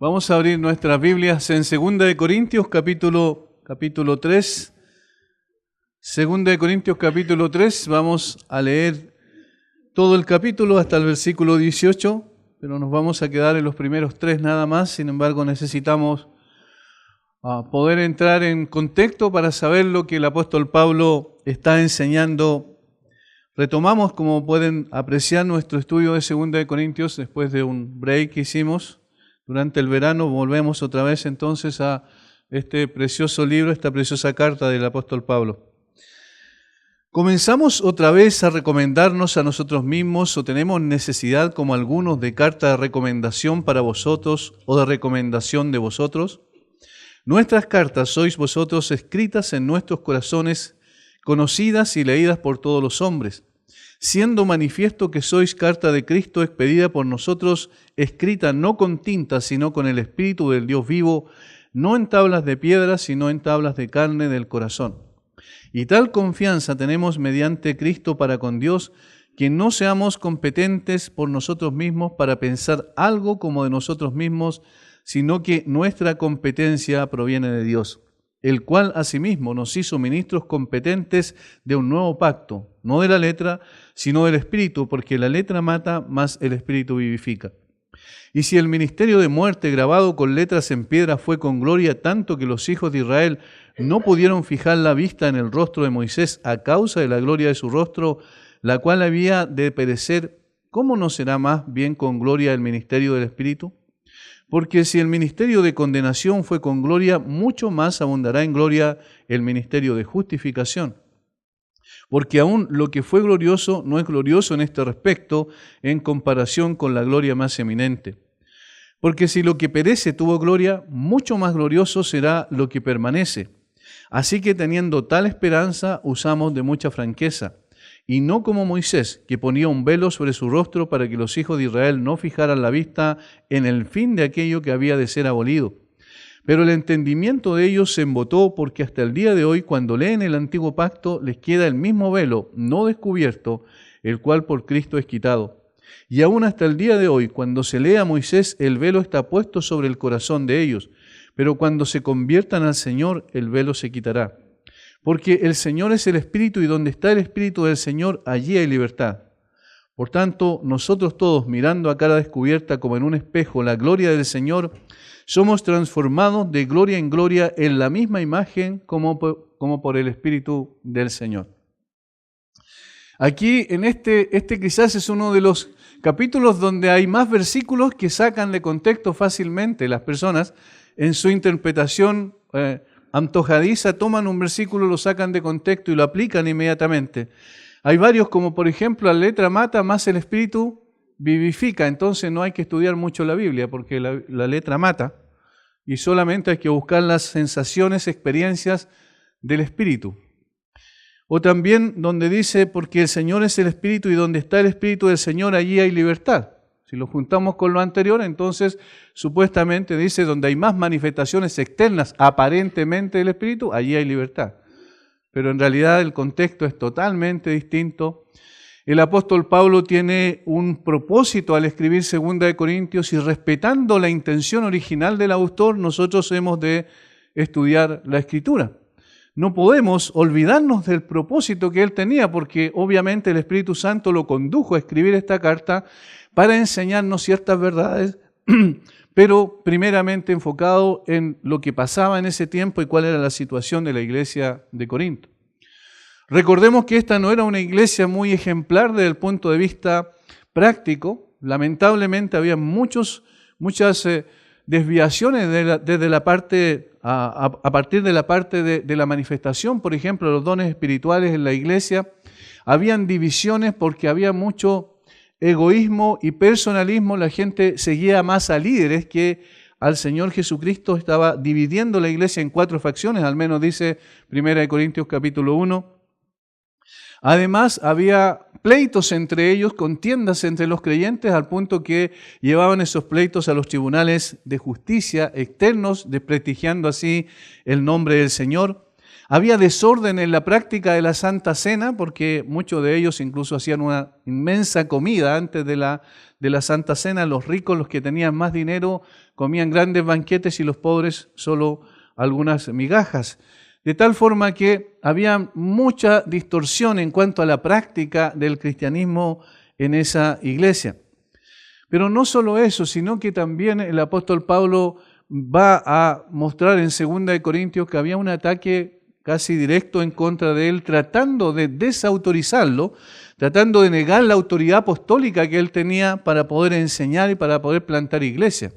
Vamos a abrir nuestras Biblias en 2 Corintios capítulo 3. 2 Corintios capítulo 3, vamos a leer todo el capítulo hasta el versículo 18, pero nos vamos a quedar en los primeros 3 nada más. Sin embargo, necesitamos poder entrar en contexto para saber lo que el apóstol Pablo está enseñando. Retomamos, como pueden apreciar, nuestro estudio de 2 Corintios después de un break que hicimos durante el verano. Volvemos otra vez entonces a este precioso libro, esta preciosa carta del apóstol Pablo. ¿Comenzamos otra vez a recomendarnos a nosotros mismos o tenemos necesidad, como algunos, de carta de recomendación para vosotros o de recomendación de vosotros? Nuestras cartas sois vosotros escritas en nuestros corazones, conocidas y leídas por todos los hombres, siendo manifiesto que sois carta de Cristo expedida por nosotros, escrita no con tinta, sino con el Espíritu del Dios vivo, no en tablas de piedra, sino en tablas de carne del corazón. Y tal confianza tenemos mediante Cristo para con Dios, que no seamos competentes por nosotros mismos para pensar algo como de nosotros mismos, sino que nuestra competencia proviene de Dios, el cual asimismo nos hizo ministros competentes de un nuevo pacto, no de la letra, sino del Espíritu, porque la letra mata, mas el Espíritu vivifica. Y si el ministerio de muerte grabado con letras en piedra fue con gloria tanto que los hijos de Israel no pudieron fijar la vista en el rostro de Moisés a causa de la gloria de su rostro, la cual había de perecer, ¿cómo no será más bien con gloria el ministerio del Espíritu? Porque si el ministerio de condenación fue con gloria, mucho más abundará en gloria el ministerio de justificación. Porque aún lo que fue glorioso no es glorioso en este respecto en comparación con la gloria más eminente. Porque si lo que perece tuvo gloria, mucho más glorioso será lo que permanece. Así que teniendo tal esperanza, usamos de mucha franqueza, y no como Moisés, que ponía un velo sobre su rostro para que los hijos de Israel no fijaran la vista en el fin de aquello que había de ser abolido. Pero el entendimiento de ellos se embotó, porque hasta el día de hoy, cuando leen el antiguo pacto, les queda el mismo velo, no descubierto, el cual por Cristo es quitado. Y aún hasta el día de hoy, cuando se lee a Moisés, el velo está puesto sobre el corazón de ellos, pero cuando se conviertan al Señor, el velo se quitará. Porque el Señor es el Espíritu, y donde está el Espíritu del Señor, allí hay libertad. Por tanto, nosotros todos, mirando a cara descubierta como en un espejo la gloria del Señor, somos transformados de gloria en gloria en la misma imagen como por el Espíritu del Señor. Aquí, en este quizás es uno de los capítulos donde hay más versículos que sacan de contexto fácilmente. Las personas, en su interpretación antojadiza, toman un versículo, lo sacan de contexto y lo aplican inmediatamente. Hay varios, como por ejemplo, la letra mata, más el Espíritu vivifica. Entonces no hay que estudiar mucho la Biblia, porque la letra mata, y solamente hay que buscar las sensaciones, experiencias del Espíritu. O también donde dice, porque el Señor es el Espíritu, y donde está el Espíritu del Señor, allí hay libertad. Si lo juntamos con lo anterior, entonces supuestamente dice, donde hay más manifestaciones externas aparentemente del Espíritu, allí hay libertad. Pero en realidad el contexto es totalmente distinto. El apóstol Pablo tiene un propósito al escribir 2 Corintios, y respetando la intención original del autor, nosotros hemos de estudiar la Escritura. No podemos olvidarnos del propósito que él tenía, porque obviamente el Espíritu Santo lo condujo a escribir esta carta para enseñarnos ciertas verdades, pero primeramente enfocado en lo que pasaba en ese tiempo y cuál era la situación de la iglesia de Corinto. Recordemos que esta no era una iglesia muy ejemplar desde el punto de vista práctico. Lamentablemente había muchas desviaciones desde la parte, a partir de la parte de la manifestación, por ejemplo, los dones espirituales en la iglesia. Habían divisiones porque había mucho egoísmo y personalismo. La gente seguía más a líderes que al Señor Jesucristo. Estaba dividiendo la iglesia en 4 facciones, al menos dice 1 Corintios capítulo 1. Además, había pleitos entre ellos, contiendas entre los creyentes, al punto que llevaban esos pleitos a los tribunales de justicia externos, desprestigiando así el nombre del Señor. Había desorden en la práctica de la Santa Cena, porque muchos de ellos incluso hacían una inmensa comida antes de la Santa Cena. Los ricos, los que tenían más dinero, comían grandes banquetes y los pobres solo algunas migajas. De tal forma que había mucha distorsión en cuanto a la práctica del cristianismo en esa iglesia. Pero no solo eso, sino que también el apóstol Pablo va a mostrar en 2 Corintios que había un ataque casi directo en contra de él, tratando de desautorizarlo, tratando de negar la autoridad apostólica que él tenía para poder enseñar y para poder plantar iglesia.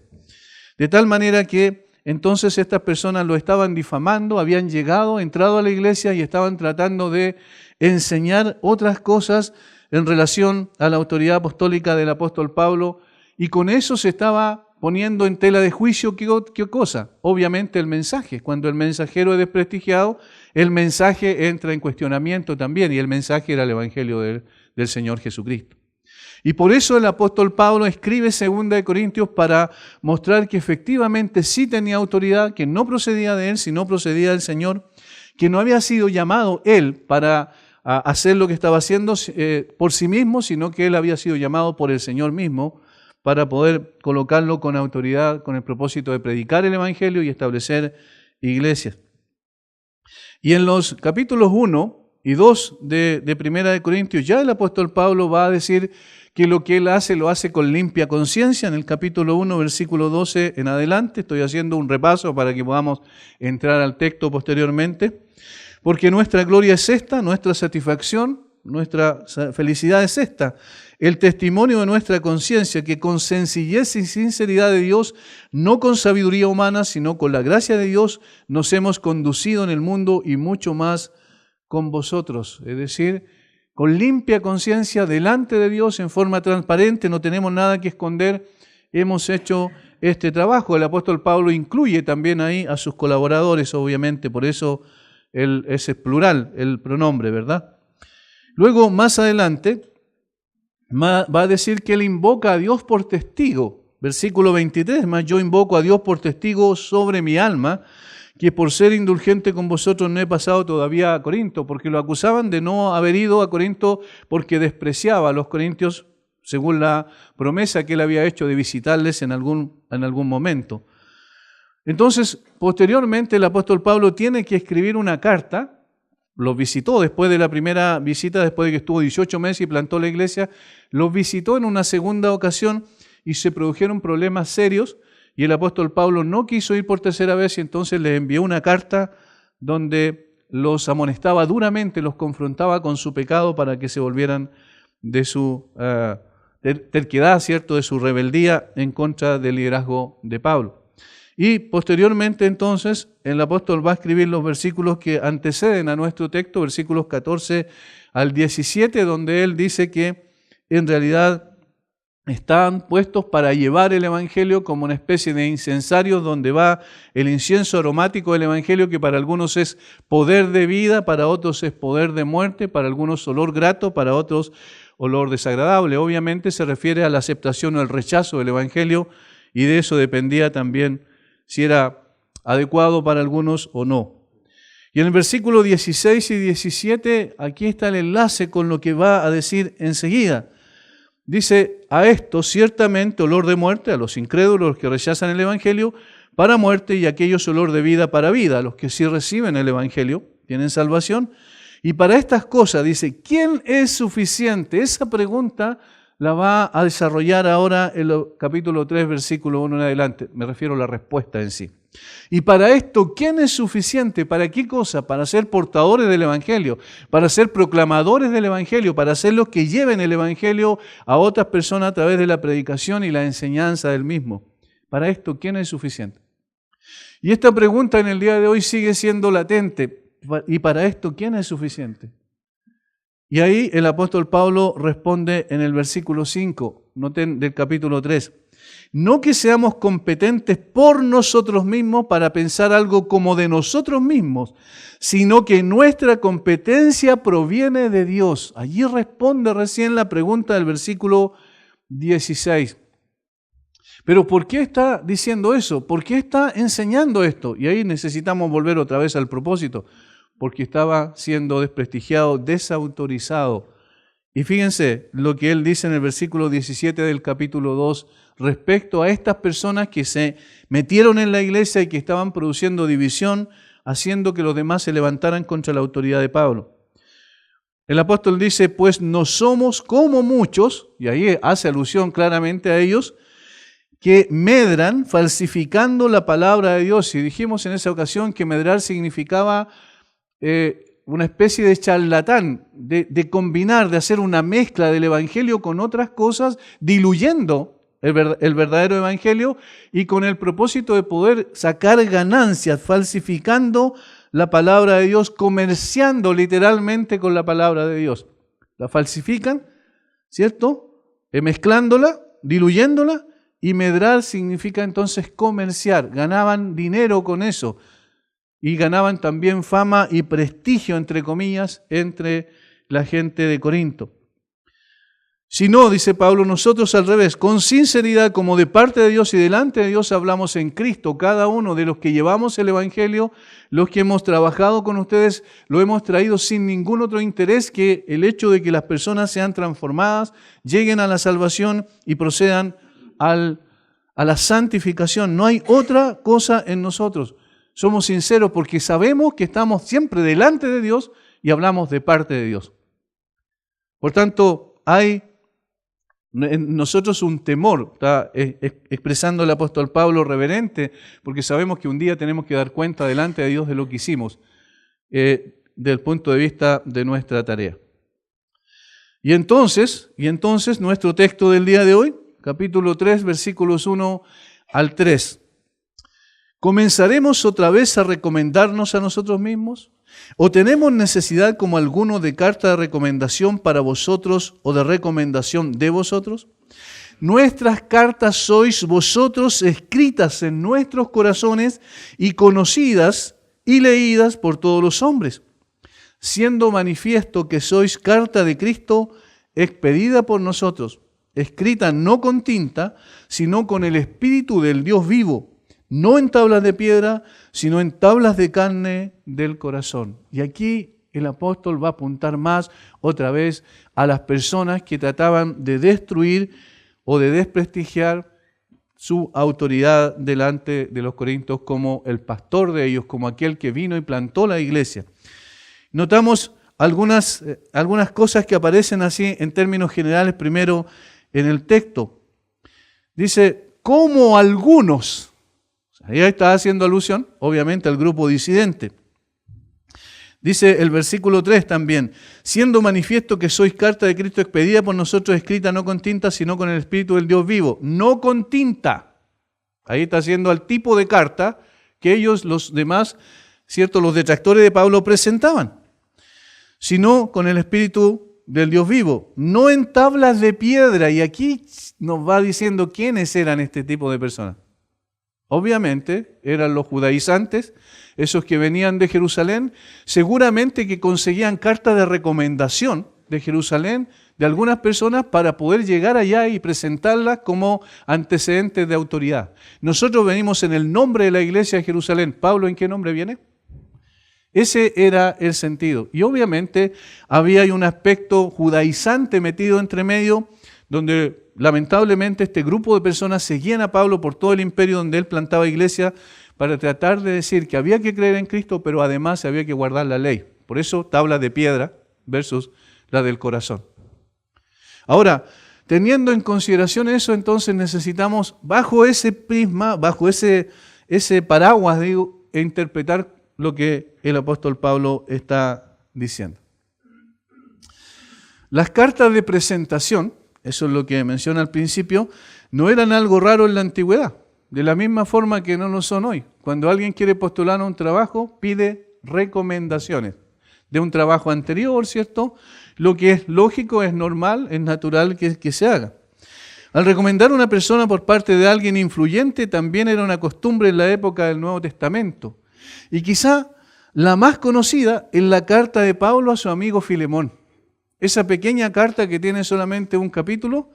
De tal manera que entonces estas personas lo estaban difamando, habían entrado a la iglesia y estaban tratando de enseñar otras cosas en relación a la autoridad apostólica del apóstol Pablo, y con eso se estaba poniendo en tela de juicio ¿qué cosa? Obviamente el mensaje. Cuando el mensajero es desprestigiado, el mensaje entra en cuestionamiento también, y el mensaje era el Evangelio del Señor Jesucristo. Y por eso el apóstol Pablo escribe 2 Corintios para mostrar que efectivamente sí tenía autoridad, que no procedía de él, sino procedía del Señor, que no había sido llamado él para hacer lo que estaba haciendo por sí mismo, sino que él había sido llamado por el Señor mismo para poder colocarlo con autoridad, con el propósito de predicar el Evangelio y establecer iglesias. Y en los capítulos 1 y 2 de 1 Corintios, ya el apóstol Pablo va a decir que lo que él hace, lo hace con limpia conciencia. En el capítulo 1, versículo 12 en adelante, estoy haciendo un repaso para que podamos entrar al texto posteriormente. Porque nuestra gloria es esta, nuestra satisfacción, nuestra felicidad es esta, el testimonio de nuestra conciencia, que con sencillez y sinceridad de Dios, no con sabiduría humana, sino con la gracia de Dios, nos hemos conducido en el mundo y mucho más con vosotros. Es decir, con limpia conciencia delante de Dios, en forma transparente, no tenemos nada que esconder, hemos hecho este trabajo. El apóstol Pablo incluye también ahí a sus colaboradores, obviamente, por eso ese es plural, el pronombre, ¿verdad? Luego, más adelante, va a decir que él invoca a Dios por testigo. Versículo 23, más yo invoco a Dios por testigo sobre mi alma, que por ser indulgente con vosotros no he pasado todavía a Corinto, porque lo acusaban de no haber ido a Corinto porque despreciaba a los corintios según la promesa que él había hecho de visitarles en algún momento. Entonces, posteriormente el apóstol Pablo tiene que escribir una carta. Los visitó después de la primera visita, después de que estuvo 18 meses y plantó la iglesia, los visitó en una segunda ocasión y se produjeron problemas serios, y el apóstol Pablo no quiso ir por tercera vez y entonces les envió una carta donde los amonestaba duramente, los confrontaba con su pecado para que se volvieran de su terquedad, ¿cierto?, de su rebeldía en contra del liderazgo de Pablo. Y posteriormente entonces el apóstol va a escribir los versículos que anteceden a nuestro texto, versículos 14 al 17, donde él dice que en realidad están puestos para llevar el Evangelio como una especie de incensarios donde va el incienso aromático del Evangelio, que para algunos es poder de vida, para otros es poder de muerte, para algunos olor grato, para otros olor desagradable. Obviamente se refiere a la aceptación o el rechazo del Evangelio, y de eso dependía también si era adecuado para algunos o no. Y en el versículo 16 y 17, aquí está el enlace con lo que va a decir enseguida. Dice, a esto ciertamente olor de muerte, a los incrédulos, los que rechazan el Evangelio, para muerte, y a aquellos olor de vida para vida, a los que sí reciben el Evangelio, tienen salvación. Y para estas cosas, dice, ¿quién es suficiente? Esa pregunta la va a desarrollar ahora en el capítulo 3, versículo 1 en adelante. Me refiero a la respuesta en sí. Y para esto, ¿quién es suficiente? ¿Para qué cosa? Para ser portadores del Evangelio, para ser proclamadores del Evangelio, para ser los que lleven el Evangelio a otras personas a través de la predicación y la enseñanza del mismo. Para esto, ¿quién es suficiente? Y esta pregunta en el día de hoy sigue siendo latente. ¿Y para esto quién es suficiente? Y ahí el apóstol Pablo responde en el versículo 5, noten del capítulo 3. No que seamos competentes por nosotros mismos para pensar algo como de nosotros mismos, sino que nuestra competencia proviene de Dios. Allí responde recién la pregunta del versículo 16. Pero ¿por qué está diciendo eso? ¿Por qué está enseñando esto? Y ahí necesitamos volver otra vez al propósito. porque estaba siendo desprestigiado, desautorizado. Y fíjense lo que él dice en el versículo 17 del capítulo 2 respecto a estas personas que se metieron en la iglesia y que estaban produciendo división, haciendo que los demás se levantaran contra la autoridad de Pablo. El apóstol dice, pues no somos como muchos, y ahí hace alusión claramente a ellos, que medran falsificando la palabra de Dios. Y dijimos en esa ocasión que medrar significaba una especie de charlatán, de combinar, de hacer una mezcla del evangelio con otras cosas, diluyendo el verdadero evangelio y con el propósito de poder sacar ganancias, falsificando la palabra de Dios, comerciando literalmente con la palabra de Dios. La falsifican, ¿cierto? Mezclándola, diluyéndola, y medrar significa entonces comerciar. Ganaban dinero con eso y ganaban también fama y prestigio, entre comillas, entre la gente de Corinto. Si no, dice Pablo, nosotros al revés, con sinceridad, como de parte de Dios y delante de Dios hablamos en Cristo, cada uno de los que llevamos el Evangelio, los que hemos trabajado con ustedes, lo hemos traído sin ningún otro interés que el hecho de que las personas sean transformadas, lleguen a la salvación y procedan a la santificación. No hay otra cosa en nosotros. Somos sinceros porque sabemos que estamos siempre delante de Dios y hablamos de parte de Dios. Por tanto, hay en nosotros un temor, está expresando el apóstol Pablo reverente, porque sabemos que un día tenemos que dar cuenta delante de Dios de lo que hicimos, desde el punto de vista de nuestra tarea. Y entonces nuestro texto del día de hoy, capítulo 3, versículos 1 al 3. ¿Comenzaremos otra vez a recomendarnos a nosotros mismos? ¿O tenemos necesidad como alguno de carta de recomendación para vosotros o de recomendación de vosotros? Nuestras cartas sois vosotros escritas en nuestros corazones y conocidas y leídas por todos los hombres, siendo manifiesto que sois carta de Cristo expedida por nosotros, escrita no con tinta, sino con el Espíritu del Dios vivo, no en tablas de piedra, sino en tablas de carne del corazón. Y aquí el apóstol va a apuntar más otra vez a las personas que trataban de destruir o de desprestigiar su autoridad delante de los corintios como el pastor de ellos, como aquel que vino y plantó la iglesia. Notamos algunas cosas que aparecen así en términos generales primero en el texto. Dice, como algunos. Ahí está haciendo alusión, obviamente, al grupo disidente. Dice el versículo 3 también, siendo manifiesto que sois carta de Cristo expedida por nosotros, escrita no con tinta, sino con el Espíritu del Dios vivo. No con tinta. Ahí está haciendo al tipo de carta que ellos, los demás, ¿cierto?, los detractores de Pablo presentaban. Sino con el Espíritu del Dios vivo. No en tablas de piedra. Y aquí nos va diciendo quiénes eran este tipo de personas. Obviamente eran los judaizantes, esos que venían de Jerusalén, seguramente que conseguían cartas de recomendación de Jerusalén de algunas personas para poder llegar allá y presentarlas como antecedentes de autoridad. Nosotros venimos en el nombre de la iglesia de Jerusalén. ¿Pablo en qué nombre viene? Ese era el sentido. Y obviamente había un aspecto judaizante metido entre medio, donde lamentablemente este grupo de personas seguían a Pablo por todo el imperio donde él plantaba iglesia para tratar de decir que había que creer en Cristo, pero además había que guardar la ley. Por eso tabla de piedra versus la del corazón. Ahora, teniendo en consideración eso, entonces necesitamos bajo ese prisma, bajo ese paraguas, digo, interpretar lo que el apóstol Pablo está diciendo. Las cartas de presentación, eso es lo que menciona al principio, no eran algo raro en la antigüedad, de la misma forma que no lo son hoy. Cuando alguien quiere postular a un trabajo, pide recomendaciones de un trabajo anterior, ¿cierto? Lo que es lógico, es normal, es natural que se haga. Al recomendar a una persona por parte de alguien influyente, también era una costumbre en la época del Nuevo Testamento. Y quizá la más conocida es la carta de Pablo a su amigo Filemón. Esa pequeña carta que tiene solamente un capítulo,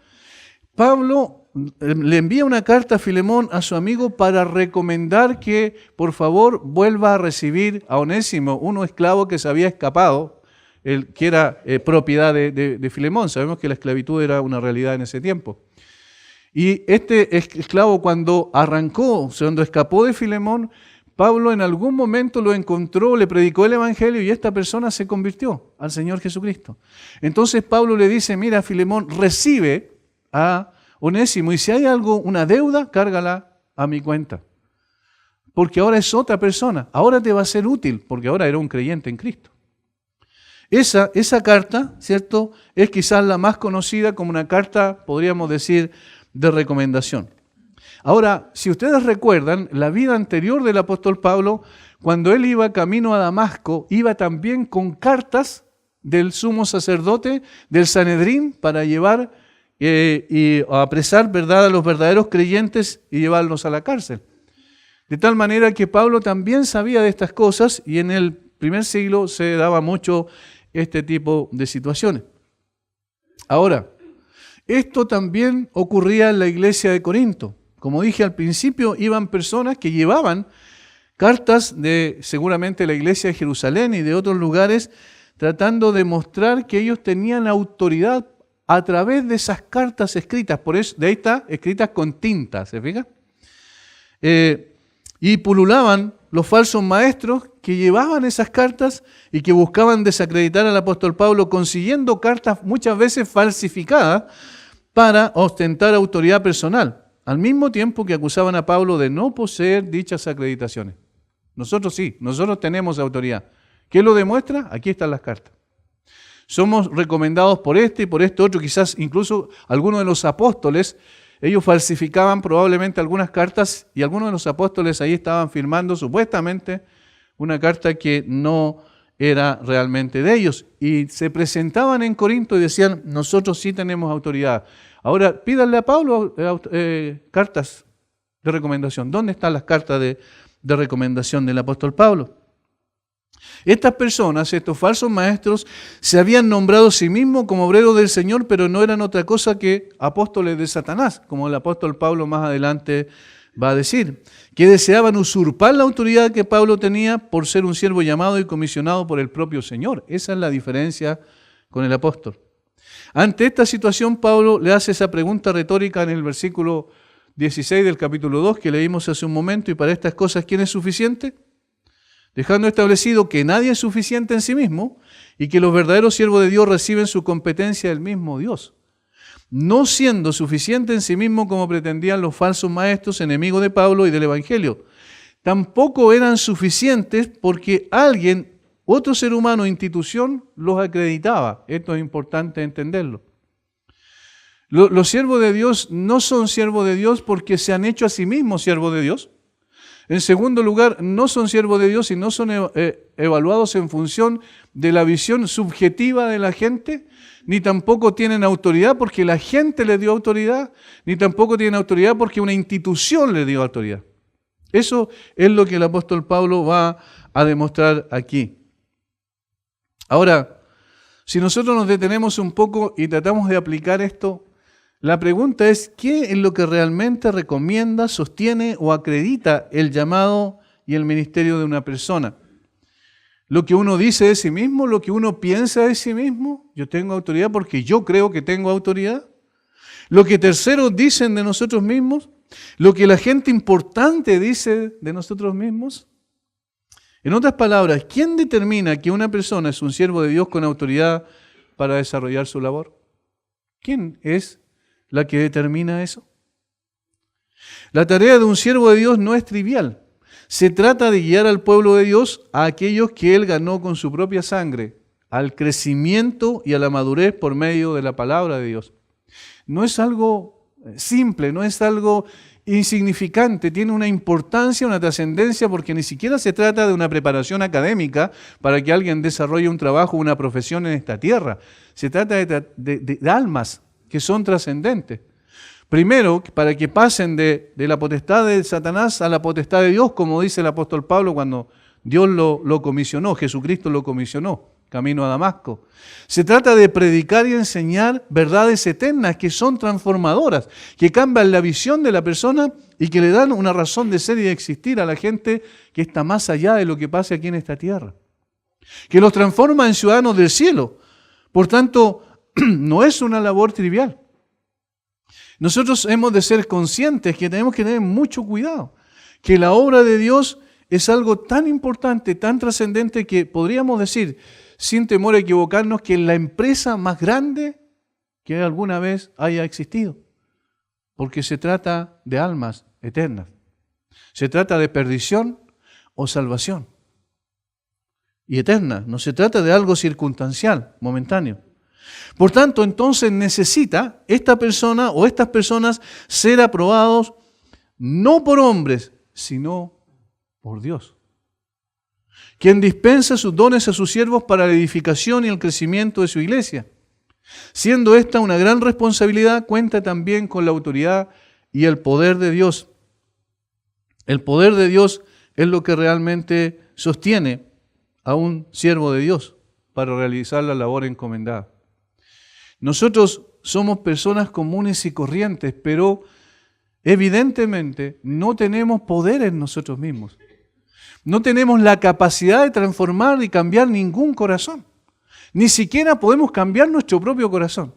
Pablo le envía una carta a Filemón, a su amigo, para recomendar que por favor vuelva a recibir a Onésimo, uno esclavo que se había escapado, que era propiedad de Filemón. Sabemos que la esclavitud era una realidad en ese tiempo. Y este esclavo, cuando escapó de Filemón, Pablo en algún momento lo encontró, le predicó el Evangelio y esta persona se convirtió al Señor Jesucristo. Entonces Pablo le dice, mira Filemón, recibe a Onésimo y si hay una deuda, cárgala a mi cuenta. Porque ahora es otra persona, ahora te va a ser útil, porque ahora era un creyente en Cristo. Esa carta, ¿cierto?, es quizás la más conocida como una carta, podríamos decir, de recomendación. Ahora, si ustedes recuerdan, la vida anterior del apóstol Pablo, cuando él iba camino a Damasco, iba también con cartas del sumo sacerdote, del Sanedrín, para llevar y apresar, ¿verdad?, a los verdaderos creyentes y llevarlos a la cárcel. De tal manera que Pablo también sabía de estas cosas y en el primer siglo se daba mucho este tipo de situaciones. Ahora, esto también ocurría en la iglesia de Corinto. Como dije al principio, iban personas que llevaban cartas de seguramente la iglesia de Jerusalén y de otros lugares, tratando de mostrar que ellos tenían autoridad a través de esas cartas escritas. Por eso, de ahí está, escritas con tinta, ¿se fija? Y pululaban los falsos maestros que llevaban esas cartas y que buscaban desacreditar al apóstol Pablo, consiguiendo cartas muchas veces falsificadas para ostentar autoridad personal, al mismo tiempo que acusaban a Pablo de no poseer dichas acreditaciones. Nosotros sí, nosotros tenemos autoridad. ¿Qué lo demuestra? Aquí están las cartas. Somos recomendados por este y por este otro, quizás incluso algunos de los apóstoles, ellos falsificaban probablemente algunas cartas y algunos de los apóstoles ahí estaban firmando supuestamente una carta que no era realmente de ellos. Y se presentaban en Corinto y decían, nosotros sí tenemos autoridad. Ahora pídanle a Pablo cartas de recomendación. ¿Dónde están las cartas de recomendación del apóstol Pablo? Estas personas, estos falsos maestros, se habían nombrado a sí mismos como obreros del Señor, pero no eran otra cosa que apóstoles de Satanás, como el apóstol Pablo más adelante va a decir, que deseaban usurpar la autoridad que Pablo tenía por ser un siervo llamado y comisionado por el propio Señor. Esa es la diferencia con el apóstol. Ante esta situación, Pablo le hace esa pregunta retórica en el versículo 16 del capítulo 2 que leímos hace un momento, y para estas cosas, ¿quién es suficiente? Dejando establecido que nadie es suficiente en sí mismo y que los verdaderos siervos de Dios reciben su competencia del mismo Dios. No siendo suficiente en sí mismo como pretendían los falsos maestros, enemigos de Pablo y del Evangelio. Tampoco eran suficientes porque alguien, otro ser humano, institución, los acreditaba. Esto es importante entenderlo. Los siervos de Dios no son siervos de Dios porque se han hecho a sí mismos siervos de Dios. En segundo lugar, no son siervos de Dios y no son evaluados en función de la visión subjetiva de la gente, ni tampoco tienen autoridad porque la gente les dio autoridad, ni tampoco tienen autoridad porque una institución les dio autoridad. Eso es lo que el apóstol Pablo va a demostrar aquí. Ahora, si nosotros nos detenemos un poco y tratamos de aplicar esto, la pregunta es, ¿qué es lo que realmente recomienda, sostiene o acredita el llamado y el ministerio de una persona? ¿Lo que uno dice de sí mismo? ¿Lo que uno piensa de sí mismo? Yo tengo autoridad porque yo creo que tengo autoridad. ¿Lo que terceros dicen de nosotros mismos? ¿Lo que la gente importante dice de nosotros mismos? En otras palabras, ¿quién determina que una persona es un siervo de Dios con autoridad para desarrollar su labor? ¿Quién es la que determina eso? La tarea de un siervo de Dios no es trivial. Se trata de guiar al pueblo de Dios, a aquellos que Él ganó con su propia sangre, al crecimiento y a la madurez por medio de la palabra de Dios. No es algo simple, no es algo insignificante, tiene una importancia, una trascendencia, porque ni siquiera se trata de una preparación académica para que alguien desarrolle un trabajo, una profesión en esta tierra. Se trata de almas que son trascendentes. Primero, para que pasen de la potestad de Satanás a la potestad de Dios, como dice el apóstol Pablo cuando Dios lo comisionó, Jesucristo lo comisionó. camino a Damasco. Se trata de predicar y enseñar verdades eternas que son transformadoras, que cambian la visión de la persona y que le dan una razón de ser y de existir a la gente que está más allá de lo que pasa aquí en esta tierra. Que los transforma en ciudadanos del cielo. Por tanto, no es una labor trivial. Nosotros hemos de ser conscientes que tenemos que tener mucho cuidado, que la obra de Dios es algo tan importante, tan trascendente, que podríamos decir, sin temor a equivocarnos, que es la empresa más grande que alguna vez haya existido. Porque se trata de almas eternas. Se trata de perdición o salvación. Y eterna, no se trata de algo circunstancial, momentáneo. Por tanto, entonces necesita esta persona o estas personas ser aprobados no por hombres, sino por Dios, quien dispensa sus dones a sus siervos para la edificación y el crecimiento de su iglesia. Siendo esta una gran responsabilidad, cuenta también con la autoridad y el poder de Dios. El poder de Dios es lo que realmente sostiene a un siervo de Dios para realizar la labor encomendada. Nosotros somos personas comunes y corrientes, pero evidentemente no tenemos poder en nosotros mismos. No tenemos la capacidad de transformar y cambiar ningún corazón. Ni siquiera podemos cambiar nuestro propio corazón.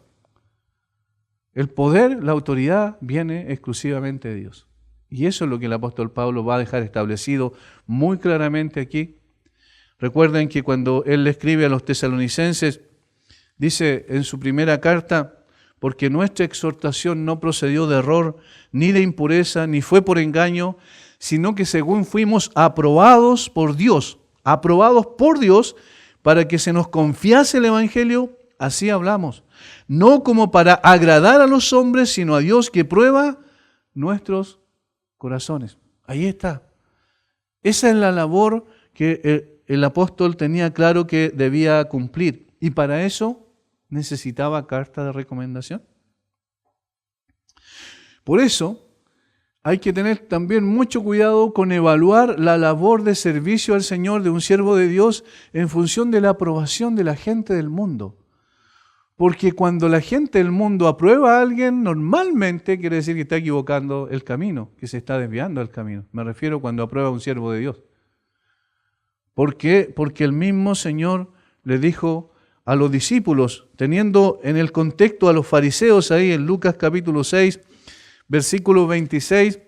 El poder, la autoridad, viene exclusivamente de Dios. Y eso es lo que el apóstol Pablo va a dejar establecido muy claramente aquí. Recuerden que cuando él le escribe a los tesalonicenses, dice en su primera carta, porque nuestra exhortación no procedió de error, ni de impureza, ni fue por engaño, sino que según fuimos aprobados por Dios, para que se nos confiase el Evangelio, así hablamos. No como para agradar a los hombres, sino a Dios que prueba nuestros corazones. Ahí está. Esa es la labor que el apóstol tenía claro que debía cumplir. Y para eso necesitaba carta de recomendación. Por eso hay que tener también mucho cuidado con evaluar la labor de servicio al Señor de un siervo de Dios en función de la aprobación de la gente del mundo. Porque cuando la gente del mundo aprueba a alguien, normalmente quiere decir que está equivocando el camino, que se está desviando del camino. Me refiero cuando aprueba a un siervo de Dios. ¿Por qué? Porque el mismo Señor le dijo a los discípulos, teniendo en el contexto a los fariseos ahí en Lucas capítulo 6, versículo 26,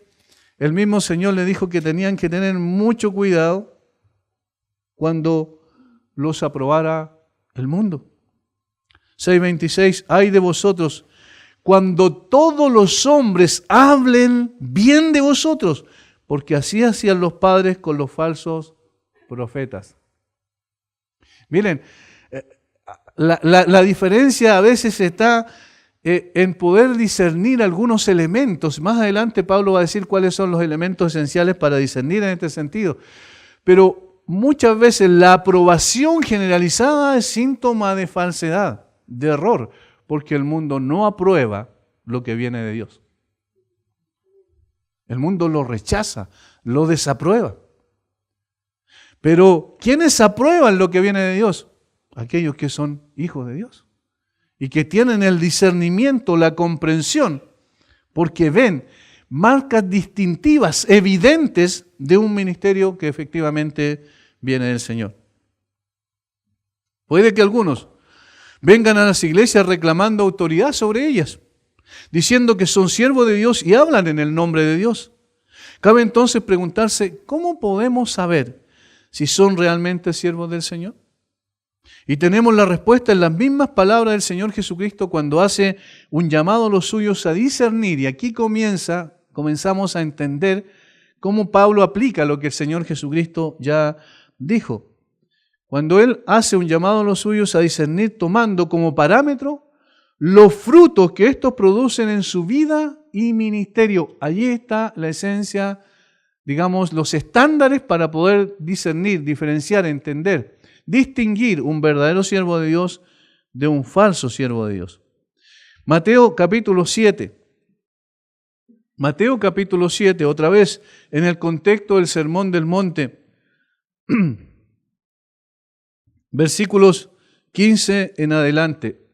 el mismo Señor le dijo que tenían que tener mucho cuidado cuando los aprobara el mundo. 6:26, ay de vosotros, cuando todos los hombres hablen bien de vosotros, porque así hacían los padres con los falsos profetas. Miren, la diferencia a veces está en poder discernir algunos elementos. Más adelante Pablo va a decir cuáles son los elementos esenciales para discernir en este sentido. Pero muchas veces la aprobación generalizada es síntoma de falsedad, de error, porque el mundo no aprueba lo que viene de Dios. El mundo lo rechaza, lo desaprueba. Pero ¿quiénes aprueban lo que viene de Dios? Aquellos que son hijos de Dios y que tienen el discernimiento, la comprensión, porque ven marcas distintivas, evidentes de un ministerio que efectivamente viene del Señor. Puede que algunos vengan a las iglesias reclamando autoridad sobre ellas, diciendo que son siervos de Dios y hablan en el nombre de Dios. Cabe entonces preguntarse, ¿cómo podemos saber si son realmente siervos del Señor? Y tenemos la respuesta en las mismas palabras del Señor Jesucristo cuando hace un llamado a los suyos a discernir. Y aquí comenzamos a entender cómo Pablo aplica lo que el Señor Jesucristo ya dijo. Cuando Él hace un llamado a los suyos a discernir tomando como parámetro los frutos que estos producen en su vida y ministerio. Allí está la esencia, digamos, los estándares para poder discernir, diferenciar, entender, distinguir un verdadero siervo de Dios de un falso siervo de Dios. Mateo capítulo 7. Mateo capítulo 7, otra vez en el contexto del Sermón del Monte, versículos 15 en adelante.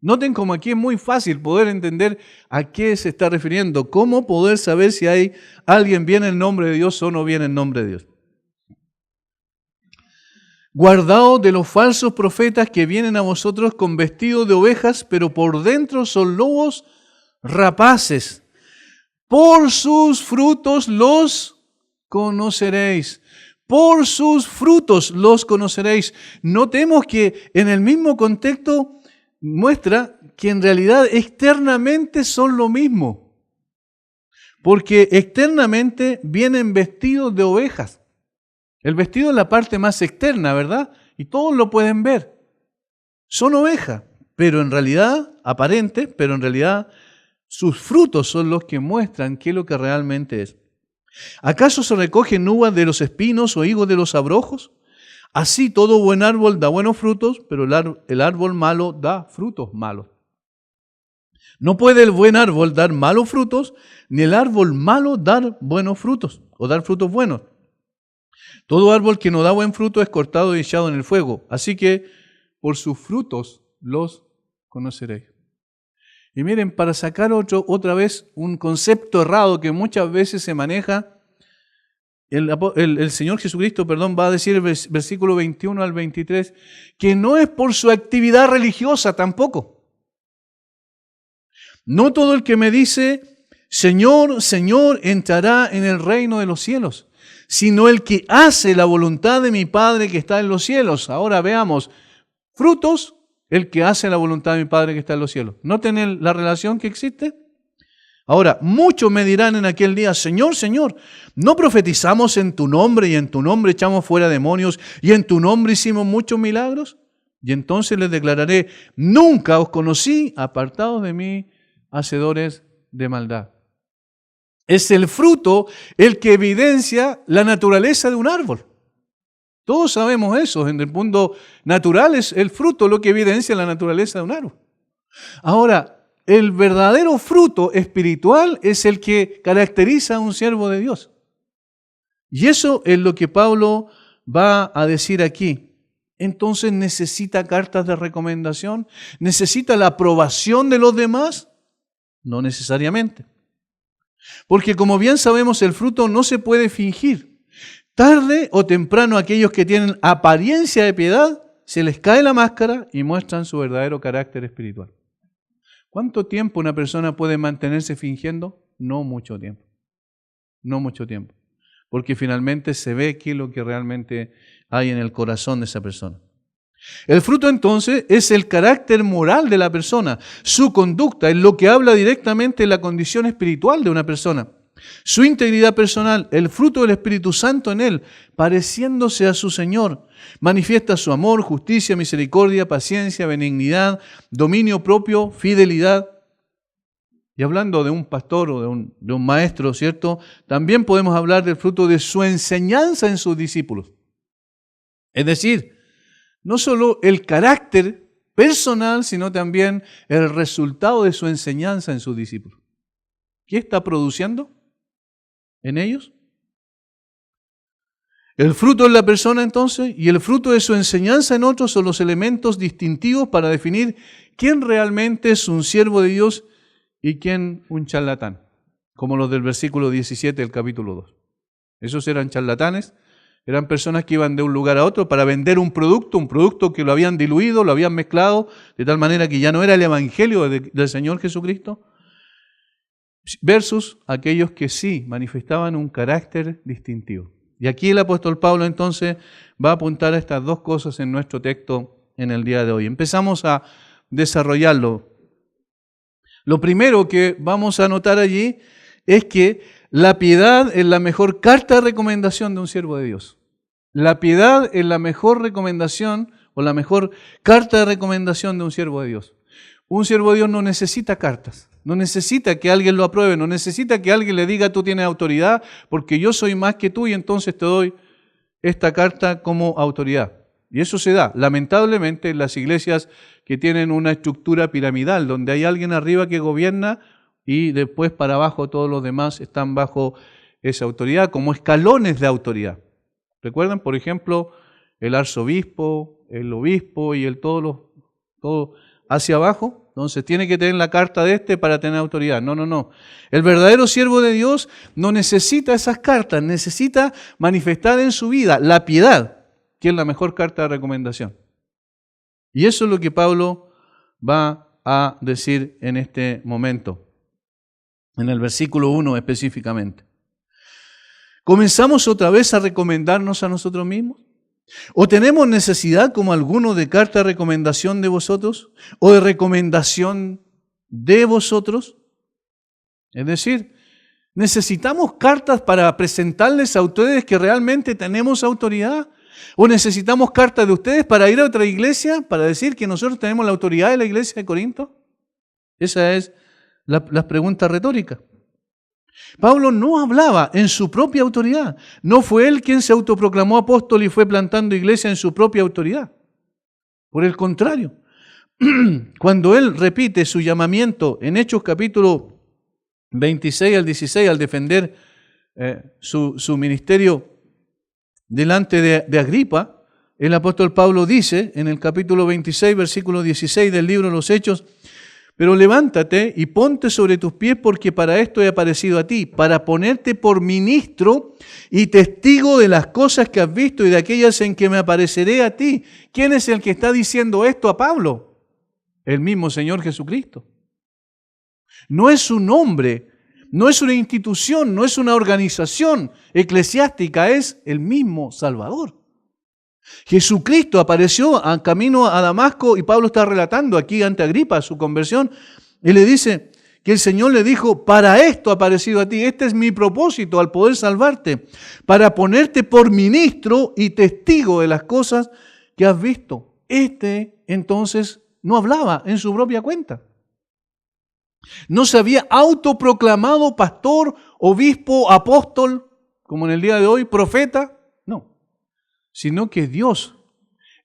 Noten como aquí es muy fácil poder entender a qué se está refiriendo, cómo poder saber si hay alguien viene en nombre de Dios o no viene en nombre de Dios. Guardaos de los falsos profetas que vienen a vosotros con vestido de ovejas, pero por dentro son lobos rapaces. Por sus frutos los conoceréis. Por sus frutos los conoceréis. Notemos que en el mismo contexto muestra que en realidad externamente son lo mismo. Porque externamente vienen vestidos de ovejas. El vestido es la parte más externa, ¿verdad? Y todos lo pueden ver. Son ovejas, pero en realidad, aparentes, pero en realidad sus frutos son los que muestran qué es lo que realmente es. ¿Acaso se recogen uvas de los espinos o higos de los abrojos? Así todo buen árbol da buenos frutos, pero el árbol malo da frutos malos. No puede el buen árbol dar malos frutos, ni el árbol malo dar buenos frutos, o dar frutos buenos. Todo árbol que no da buen fruto es cortado y echado en el fuego. Así que por sus frutos los conoceréis. Y miren, para sacar otra vez un concepto errado que muchas veces se maneja, el Señor Jesucristo, va a decir el versículo 21 al 23, que no es por su actividad religiosa tampoco. No todo el que me dice, Señor, Señor, entrará en el reino de los cielos, sino el que hace la voluntad de mi Padre que está en los cielos. Ahora veamos, frutos, el que hace la voluntad de mi Padre que está en los cielos. ¿Noten la relación que existe? Ahora, muchos me dirán en aquel día, Señor, Señor, ¿no profetizamos en tu nombre y en tu nombre echamos fuera demonios y en tu nombre hicimos muchos milagros? Y entonces les declararé, nunca os conocí, apartados de mí, hacedores de maldad. Es el fruto el que evidencia la naturaleza de un árbol. Todos sabemos eso. En el mundo natural es el fruto lo que evidencia la naturaleza de un árbol. Ahora, el verdadero fruto espiritual es el que caracteriza a un siervo de Dios. Y eso es lo que Pablo va a decir aquí. Entonces, ¿necesita cartas de recomendación? ¿Necesita la aprobación de los demás? No necesariamente. Porque como bien sabemos, el fruto no se puede fingir. Tarde o temprano aquellos que tienen apariencia de piedad, se les cae la máscara y muestran su verdadero carácter espiritual. ¿Cuánto tiempo una persona puede mantenerse fingiendo? No mucho tiempo. No mucho tiempo. Porque finalmente se ve qué es lo que realmente hay en el corazón de esa persona. El fruto entonces es el carácter moral de la persona, su conducta, es lo que habla directamente de la condición espiritual de una persona. Su integridad personal, el fruto del Espíritu Santo en él, pareciéndose a su Señor, manifiesta su amor, justicia, misericordia, paciencia, benignidad, dominio propio, fidelidad. Y hablando de un pastor o de un maestro, ¿cierto? También podemos hablar del fruto de su enseñanza en sus discípulos. Es decir, no solo el carácter personal, sino también el resultado de su enseñanza en sus discípulos. ¿Qué está produciendo en ellos? El fruto de la persona entonces y el fruto de su enseñanza en otros son los elementos distintivos para definir quién realmente es un siervo de Dios y quién un charlatán, como los del versículo 17 del capítulo 2. Esos eran charlatanes. Eran personas que iban de un lugar a otro para vender un producto que lo habían diluido, lo habían mezclado, de tal manera que ya no era el evangelio del Señor Jesucristo, versus aquellos que sí manifestaban un carácter distintivo. Y aquí el apóstol Pablo entonces va a apuntar a estas dos cosas en nuestro texto en el día de hoy. Empezamos a desarrollarlo. Lo primero que vamos a notar allí es que la piedad es la mejor carta de recomendación de un siervo de Dios. La piedad es la mejor recomendación o la mejor carta de recomendación de un siervo de Dios. Un siervo de Dios no necesita cartas, no necesita que alguien lo apruebe, no necesita que alguien le diga tú tienes autoridad porque yo soy más que tú y entonces te doy esta carta como autoridad. Y eso se da, lamentablemente, en las iglesias que tienen una estructura piramidal, donde hay alguien arriba que gobierna y después para abajo todos los demás están bajo esa autoridad, como escalones de autoridad. ¿Recuerdan, por ejemplo, el arzobispo, el obispo y todo hacia abajo. Entonces tiene que tener la carta de este para tener autoridad. No. El verdadero siervo de Dios no necesita esas cartas, necesita manifestar en su vida la piedad, que es la mejor carta de recomendación. Y eso es lo que Pablo va a decir en este momento, en el versículo 1 específicamente. ¿Comenzamos otra vez a recomendarnos a nosotros mismos? ¿O tenemos necesidad, como algunos, de carta de recomendación de vosotros? ¿O de recomendación de vosotros? Es decir, ¿necesitamos cartas para presentarles a ustedes que realmente tenemos autoridad? ¿O necesitamos cartas de ustedes para ir a otra iglesia, para decir que nosotros tenemos la autoridad de la iglesia de Corinto? Esa es la pregunta retórica. Pablo no hablaba en su propia autoridad. No fue él quien se autoproclamó apóstol y fue plantando iglesia en su propia autoridad. Por el contrario, cuando él repite su llamamiento en Hechos capítulo 26 al 16, al defender su ministerio delante de Agripa, el apóstol Pablo dice en el capítulo 26, versículo 16 del libro de los Hechos: pero levántate y ponte sobre tus pies, porque para esto he aparecido a ti, para ponerte por ministro y testigo de las cosas que has visto y de aquellas en que me apareceré a ti. ¿Quién es el que está diciendo esto a Pablo? El mismo Señor Jesucristo. No es un hombre, no es una institución, no es una organización eclesiástica, es el mismo Salvador. Jesucristo apareció a camino a Damasco y Pablo está relatando aquí ante Agripa su conversión y le dice que el Señor le dijo: para esto ha aparecido a ti, este es mi propósito al poder salvarte, para ponerte por ministro y testigo de las cosas que has visto. Entonces no hablaba en su propia cuenta. No se había autoproclamado pastor, obispo, apóstol, como en el día de hoy, profeta, no. Sino que Dios,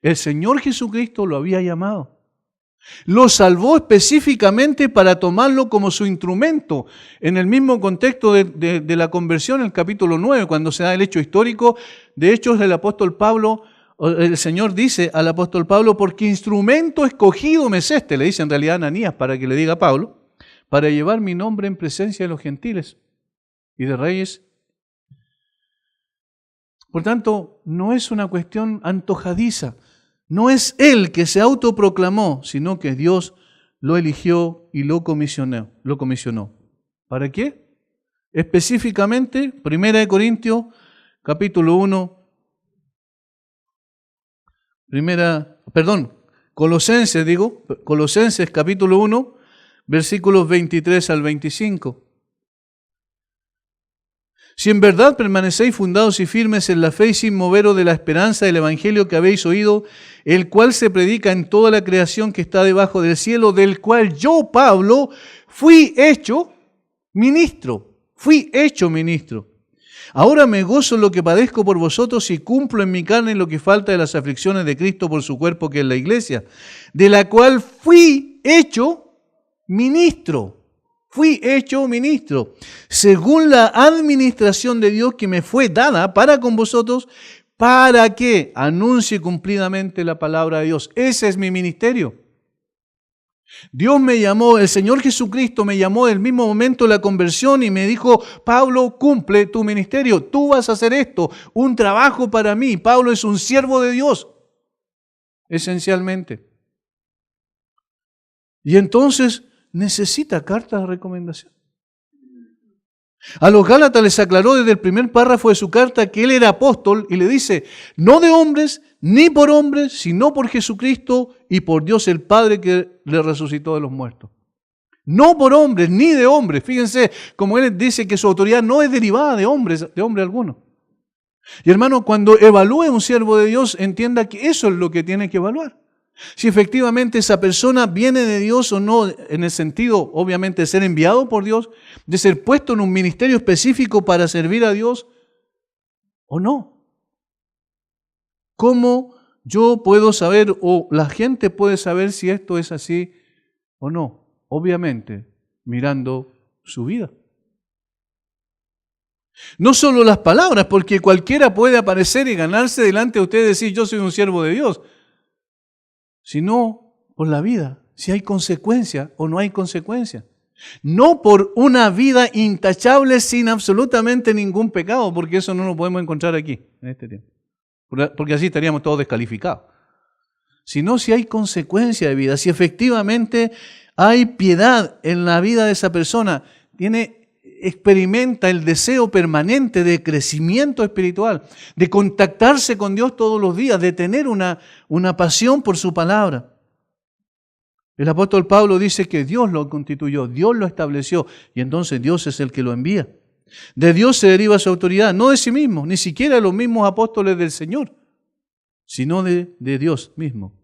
el Señor Jesucristo, lo había llamado. Lo salvó específicamente para tomarlo como su instrumento. En el mismo contexto de la conversión, en el capítulo 9, cuando se da el hecho histórico de Hechos del apóstol Pablo, el Señor dice al apóstol Pablo: porque instrumento escogido me es este, le dice en realidad a Ananías para que le diga a Pablo, para llevar mi nombre en presencia de los gentiles y de reyes. Por tanto, no es una cuestión antojadiza. No es él que se autoproclamó, sino que Dios lo eligió y lo comisionó. ¿Para qué? Específicamente, 1 Corintios, capítulo 1, Colosenses, capítulo 1, versículos 23 al 25. Si en verdad permanecéis fundados y firmes en la fe y sin moveros de la esperanza del evangelio que habéis oído, el cual se predica en toda la creación que está debajo del cielo, del cual yo, Pablo, fui hecho ministro. Ahora me gozo en lo que padezco por vosotros y cumplo en mi carne lo que falta de las aflicciones de Cristo por su cuerpo, que es la iglesia, de la cual fui hecho ministro. Según la administración de Dios que me fue dada para con vosotros, para que anuncie cumplidamente la palabra de Dios. Ese es mi ministerio. Dios me llamó, el Señor Jesucristo me llamó en el mismo momento de la conversión y me dijo: Pablo, cumple tu ministerio, tú vas a hacer esto, un trabajo para mí. Pablo es un siervo de Dios, esencialmente. Y entonces necesita carta de recomendación. A los Gálatas les aclaró desde el primer párrafo de su carta que él era apóstol y le dice: no de hombres, ni por hombres, sino por Jesucristo y por Dios el Padre que le resucitó de los muertos. No por hombres, ni de hombres. Fíjense, como él dice que su autoridad no es derivada de hombre alguno. Y hermano, cuando evalúe un siervo de Dios, entienda que eso es lo que tiene que evaluar. Si efectivamente esa persona viene de Dios o no, en el sentido, obviamente, de ser enviado por Dios, de ser puesto en un ministerio específico para servir a Dios, o no. ¿Cómo yo puedo saber, o la gente puede saber si esto es así o no? Obviamente, mirando su vida. No solo las palabras, porque cualquiera puede aparecer y ganarse delante de usted y decir, yo soy un siervo de Dios, sino por la vida, si hay consecuencia o no hay consecuencia. No por una vida intachable sin absolutamente ningún pecado, porque eso no lo podemos encontrar aquí, en este tiempo. Porque así estaríamos todos descalificados. Sino si hay consecuencia de vida, si efectivamente hay piedad en la vida de esa persona, experimenta el deseo permanente de crecimiento espiritual, de contactarse con Dios todos los días, de tener una pasión por su palabra. El apóstol Pablo dice que Dios lo constituyó, Dios lo estableció, y entonces Dios es el que lo envía. De Dios se deriva su autoridad, no de sí mismo, ni siquiera de los mismos apóstoles del Señor, sino de Dios mismo.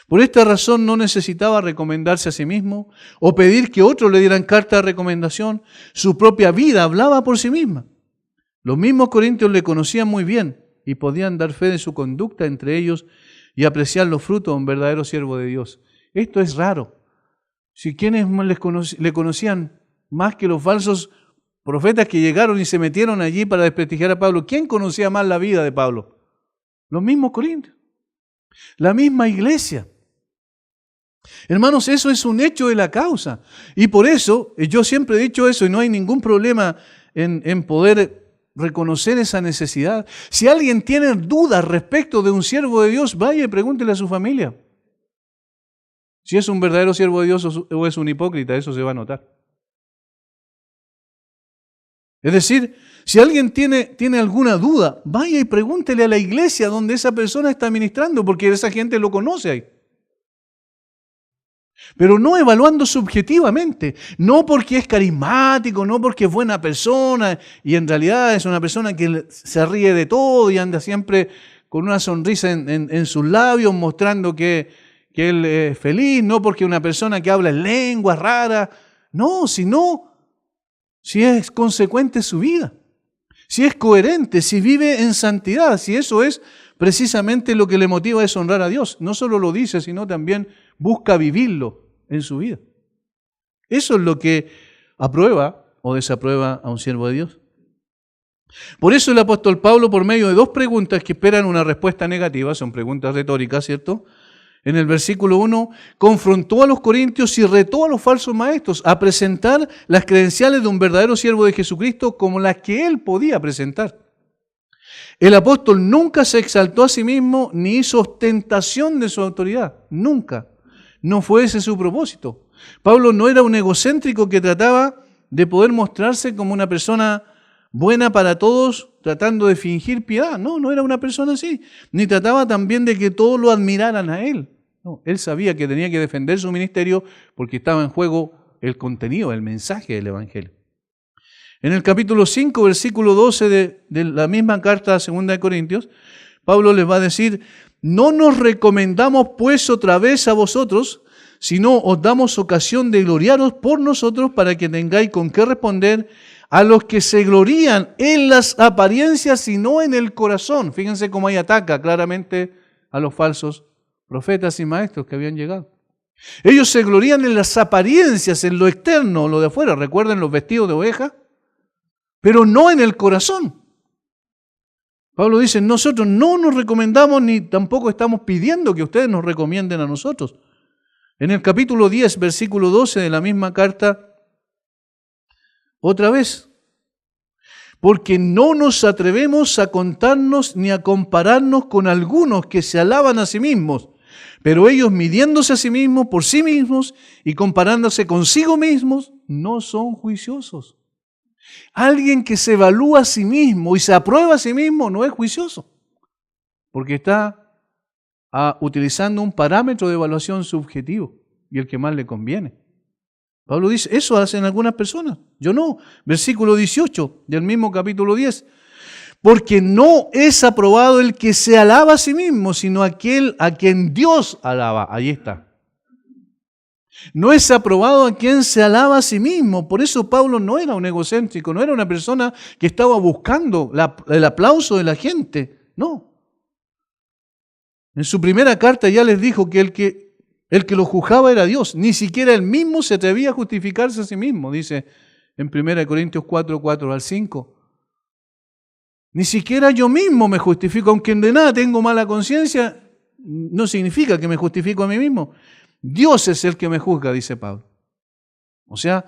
Por esta razón no necesitaba recomendarse a sí mismo o pedir que otros le dieran carta de recomendación. Su propia vida hablaba por sí misma. Los mismos corintios le conocían muy bien y podían dar fe de su conducta entre ellos y apreciar los frutos de un verdadero siervo de Dios. Esto es raro. Si quienes le conocían más que los falsos profetas que llegaron y se metieron allí para desprestigiar a Pablo, ¿quién conocía más la vida de Pablo? Los mismos corintios. La misma iglesia. Hermanos, eso es un hecho de la causa. Y por eso, yo siempre he dicho eso y no hay ningún problema en poder reconocer esa necesidad. Si alguien tiene dudas respecto de un siervo de Dios, vaya y pregúntele a su familia. Si es un verdadero siervo de Dios o es un hipócrita, eso se va a notar. Es decir, si alguien tiene alguna duda, vaya y pregúntele a la iglesia donde esa persona está ministrando, porque esa gente lo conoce ahí. Pero no evaluando subjetivamente, no porque es carismático, no porque es buena persona y en realidad es una persona que se ríe de todo y anda siempre con una sonrisa en sus labios mostrando que él es feliz, no porque una persona que habla en lenguas raras, no, sino si es consecuente su vida, si es coherente, si vive en santidad, si eso es precisamente lo que le motiva es honrar a Dios. No solo lo dice, sino también busca vivirlo en su vida. Eso es lo que aprueba o desaprueba a un siervo de Dios. Por eso el apóstol Pablo, por medio de dos preguntas que esperan una respuesta negativa, son preguntas retóricas, ¿cierto? En el versículo 1, confrontó a los corintios y retó a los falsos maestros a presentar las credenciales de un verdadero siervo de Jesucristo como las que él podía presentar. El apóstol nunca se exaltó a sí mismo ni hizo ostentación de su autoridad, nunca. No fue ese su propósito. Pablo no era un egocéntrico que trataba de poder mostrarse como una persona buena para todos, tratando de fingir piedad. No era una persona así. Ni trataba también de que todos lo admiraran a él. No, él sabía que tenía que defender su ministerio porque estaba en juego el contenido, el mensaje del Evangelio. En el capítulo 5, versículo 12 de la misma carta a 2 de Corintios, Pablo les va a decir: no nos recomendamos pues otra vez a vosotros, sino os damos ocasión de gloriaros por nosotros para que tengáis con qué responder a los que se glorían en las apariencias y no en el corazón. Fíjense cómo ahí ataca claramente a los falsos profetas y maestros que habían llegado. Ellos se glorían en las apariencias, en lo externo, lo de afuera. Recuerden los vestidos de oveja, pero no en el corazón. Pablo dice, nosotros no nos recomendamos ni tampoco estamos pidiendo que ustedes nos recomienden a nosotros. En el capítulo 10, versículo 12 de la misma carta, otra vez, porque no nos atrevemos a contarnos ni a compararnos con algunos que se alaban a sí mismos, pero ellos midiéndose a sí mismos por sí mismos y comparándose consigo mismos, no son juiciosos. Alguien que se evalúa a sí mismo y se aprueba a sí mismo no es juicioso, porque está utilizando un parámetro de evaluación subjetivo y el que más le conviene. Pablo dice, eso hacen algunas personas, yo no. Versículo 18 del mismo capítulo 10. Porque no es aprobado el que se alaba a sí mismo, sino aquel a quien Dios alaba. Ahí está. No es aprobado a quien se alaba a sí mismo. Por eso Pablo no era un egocéntrico, no era una persona que estaba buscando el aplauso de la gente. No. En su primera carta ya les dijo que el que lo juzgaba era Dios. Ni siquiera él mismo se atrevía a justificarse a sí mismo, dice en 1 Corintios 4, 4 al 5. Ni siquiera yo mismo me justifico, aunque de nada tengo mala conciencia, no significa que me justifico a mí mismo. Dios es el que me juzga, dice Pablo. O sea,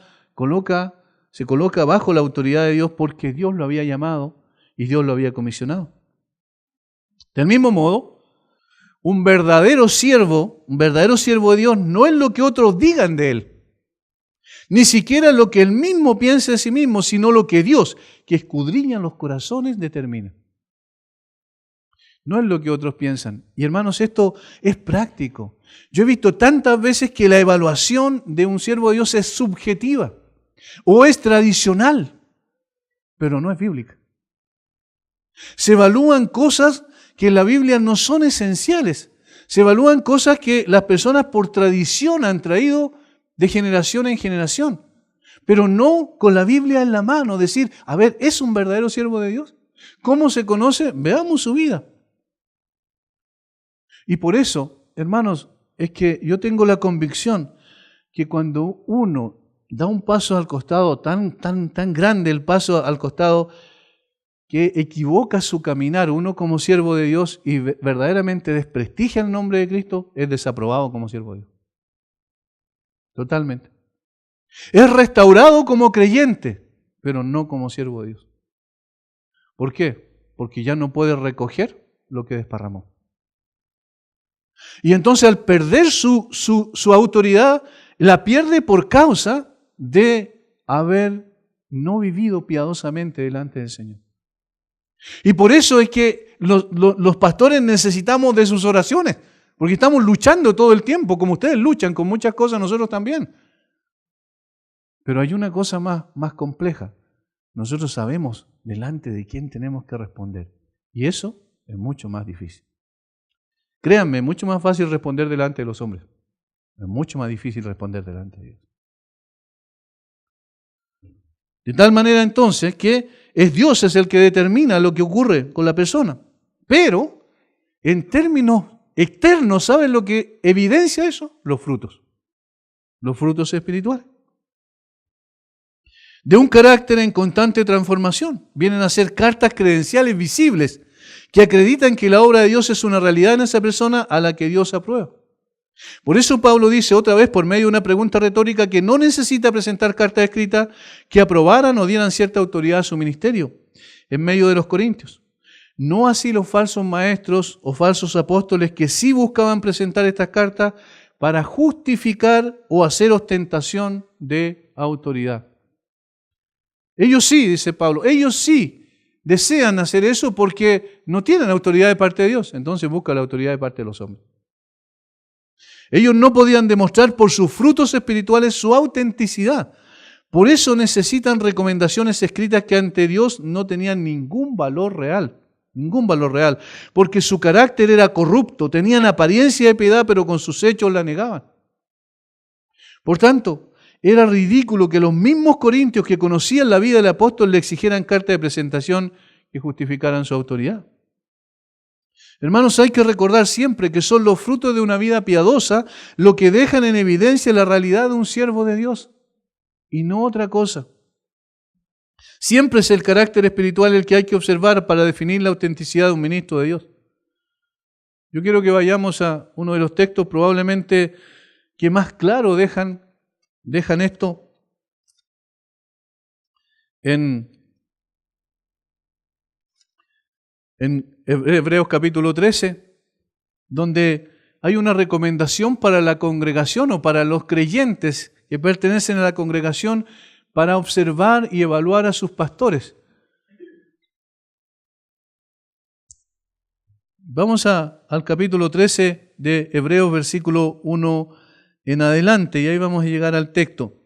se coloca bajo la autoridad de Dios porque Dios lo había llamado y Dios lo había comisionado. Del mismo modo, un verdadero siervo de Dios no es lo que otros digan de él, ni siquiera lo que él mismo piensa de sí mismo, sino lo que Dios, que escudriña los corazones, determina. No es lo que otros piensan. Y hermanos, esto es práctico. Yo he visto tantas veces que la evaluación de un siervo de Dios es subjetiva o es tradicional, pero no es bíblica. Se evalúan cosas que en la Biblia no son esenciales. Se evalúan cosas que las personas por tradición han traído de generación en generación, pero no con la Biblia en la mano. Decir, a ver, ¿es un verdadero siervo de Dios? ¿Cómo se conoce? Veamos su vida. Y por eso, hermanos, es que yo tengo la convicción que cuando uno da un paso al costado, tan grande el paso al costado, que equivoca su caminar, uno como siervo de Dios y verdaderamente desprestigia el nombre de Cristo, es desaprobado como siervo de Dios. Totalmente. Es restaurado como creyente, pero no como siervo de Dios. ¿Por qué? Porque ya no puede recoger lo que desparramó. Y entonces al perder su autoridad, la pierde por causa de haber no vivido piadosamente delante del Señor. Y por eso es que los pastores necesitamos de sus oraciones, porque estamos luchando todo el tiempo, como ustedes luchan con muchas cosas, nosotros también. Pero hay una cosa más compleja. Nosotros sabemos delante de quién tenemos que responder. Y eso es mucho más difícil. Créanme, es mucho más fácil responder delante de los hombres. Es mucho más difícil responder delante de Dios. De tal manera entonces que Dios es el que determina lo que ocurre con la persona. Pero en términos externos, ¿saben lo que evidencia eso? Los frutos. Los frutos espirituales. De un carácter en constante transformación. Vienen a ser cartas credenciales visibles que acreditan que la obra de Dios es una realidad en esa persona a la que Dios aprueba. Por eso Pablo dice otra vez por medio de una pregunta retórica que no necesita presentar cartas escritas que aprobaran o dieran cierta autoridad a su ministerio en medio de los corintios. No así los falsos maestros o falsos apóstoles que sí buscaban presentar estas cartas para justificar o hacer ostentación de autoridad. Ellos sí, dice Pablo, ellos sí desean hacer eso porque no tienen autoridad de parte de Dios, entonces buscan la autoridad de parte de los hombres. Ellos no podían demostrar por sus frutos espirituales su autenticidad. Por eso necesitan recomendaciones escritas que ante Dios no tenían ningún valor real. Ningún valor real. Porque su carácter era corrupto. Tenían apariencia de piedad, pero con sus hechos la negaban. Por tanto, era ridículo que los mismos corintios que conocían la vida del apóstol le exigieran carta de presentación que justificaran su autoridad. Hermanos, hay que recordar siempre que son los frutos de una vida piadosa lo que dejan en evidencia la realidad de un siervo de Dios y no otra cosa. Siempre es el carácter espiritual el que hay que observar para definir la autenticidad de un ministro de Dios. Yo quiero que vayamos a uno de los textos probablemente que más claro dejan esto en Hebreos capítulo 13, donde hay una recomendación para la congregación o para los creyentes que pertenecen a la congregación para observar y evaluar a sus pastores. Vamos al capítulo 13 de Hebreos, versículo 1 en adelante, y ahí vamos a llegar al texto.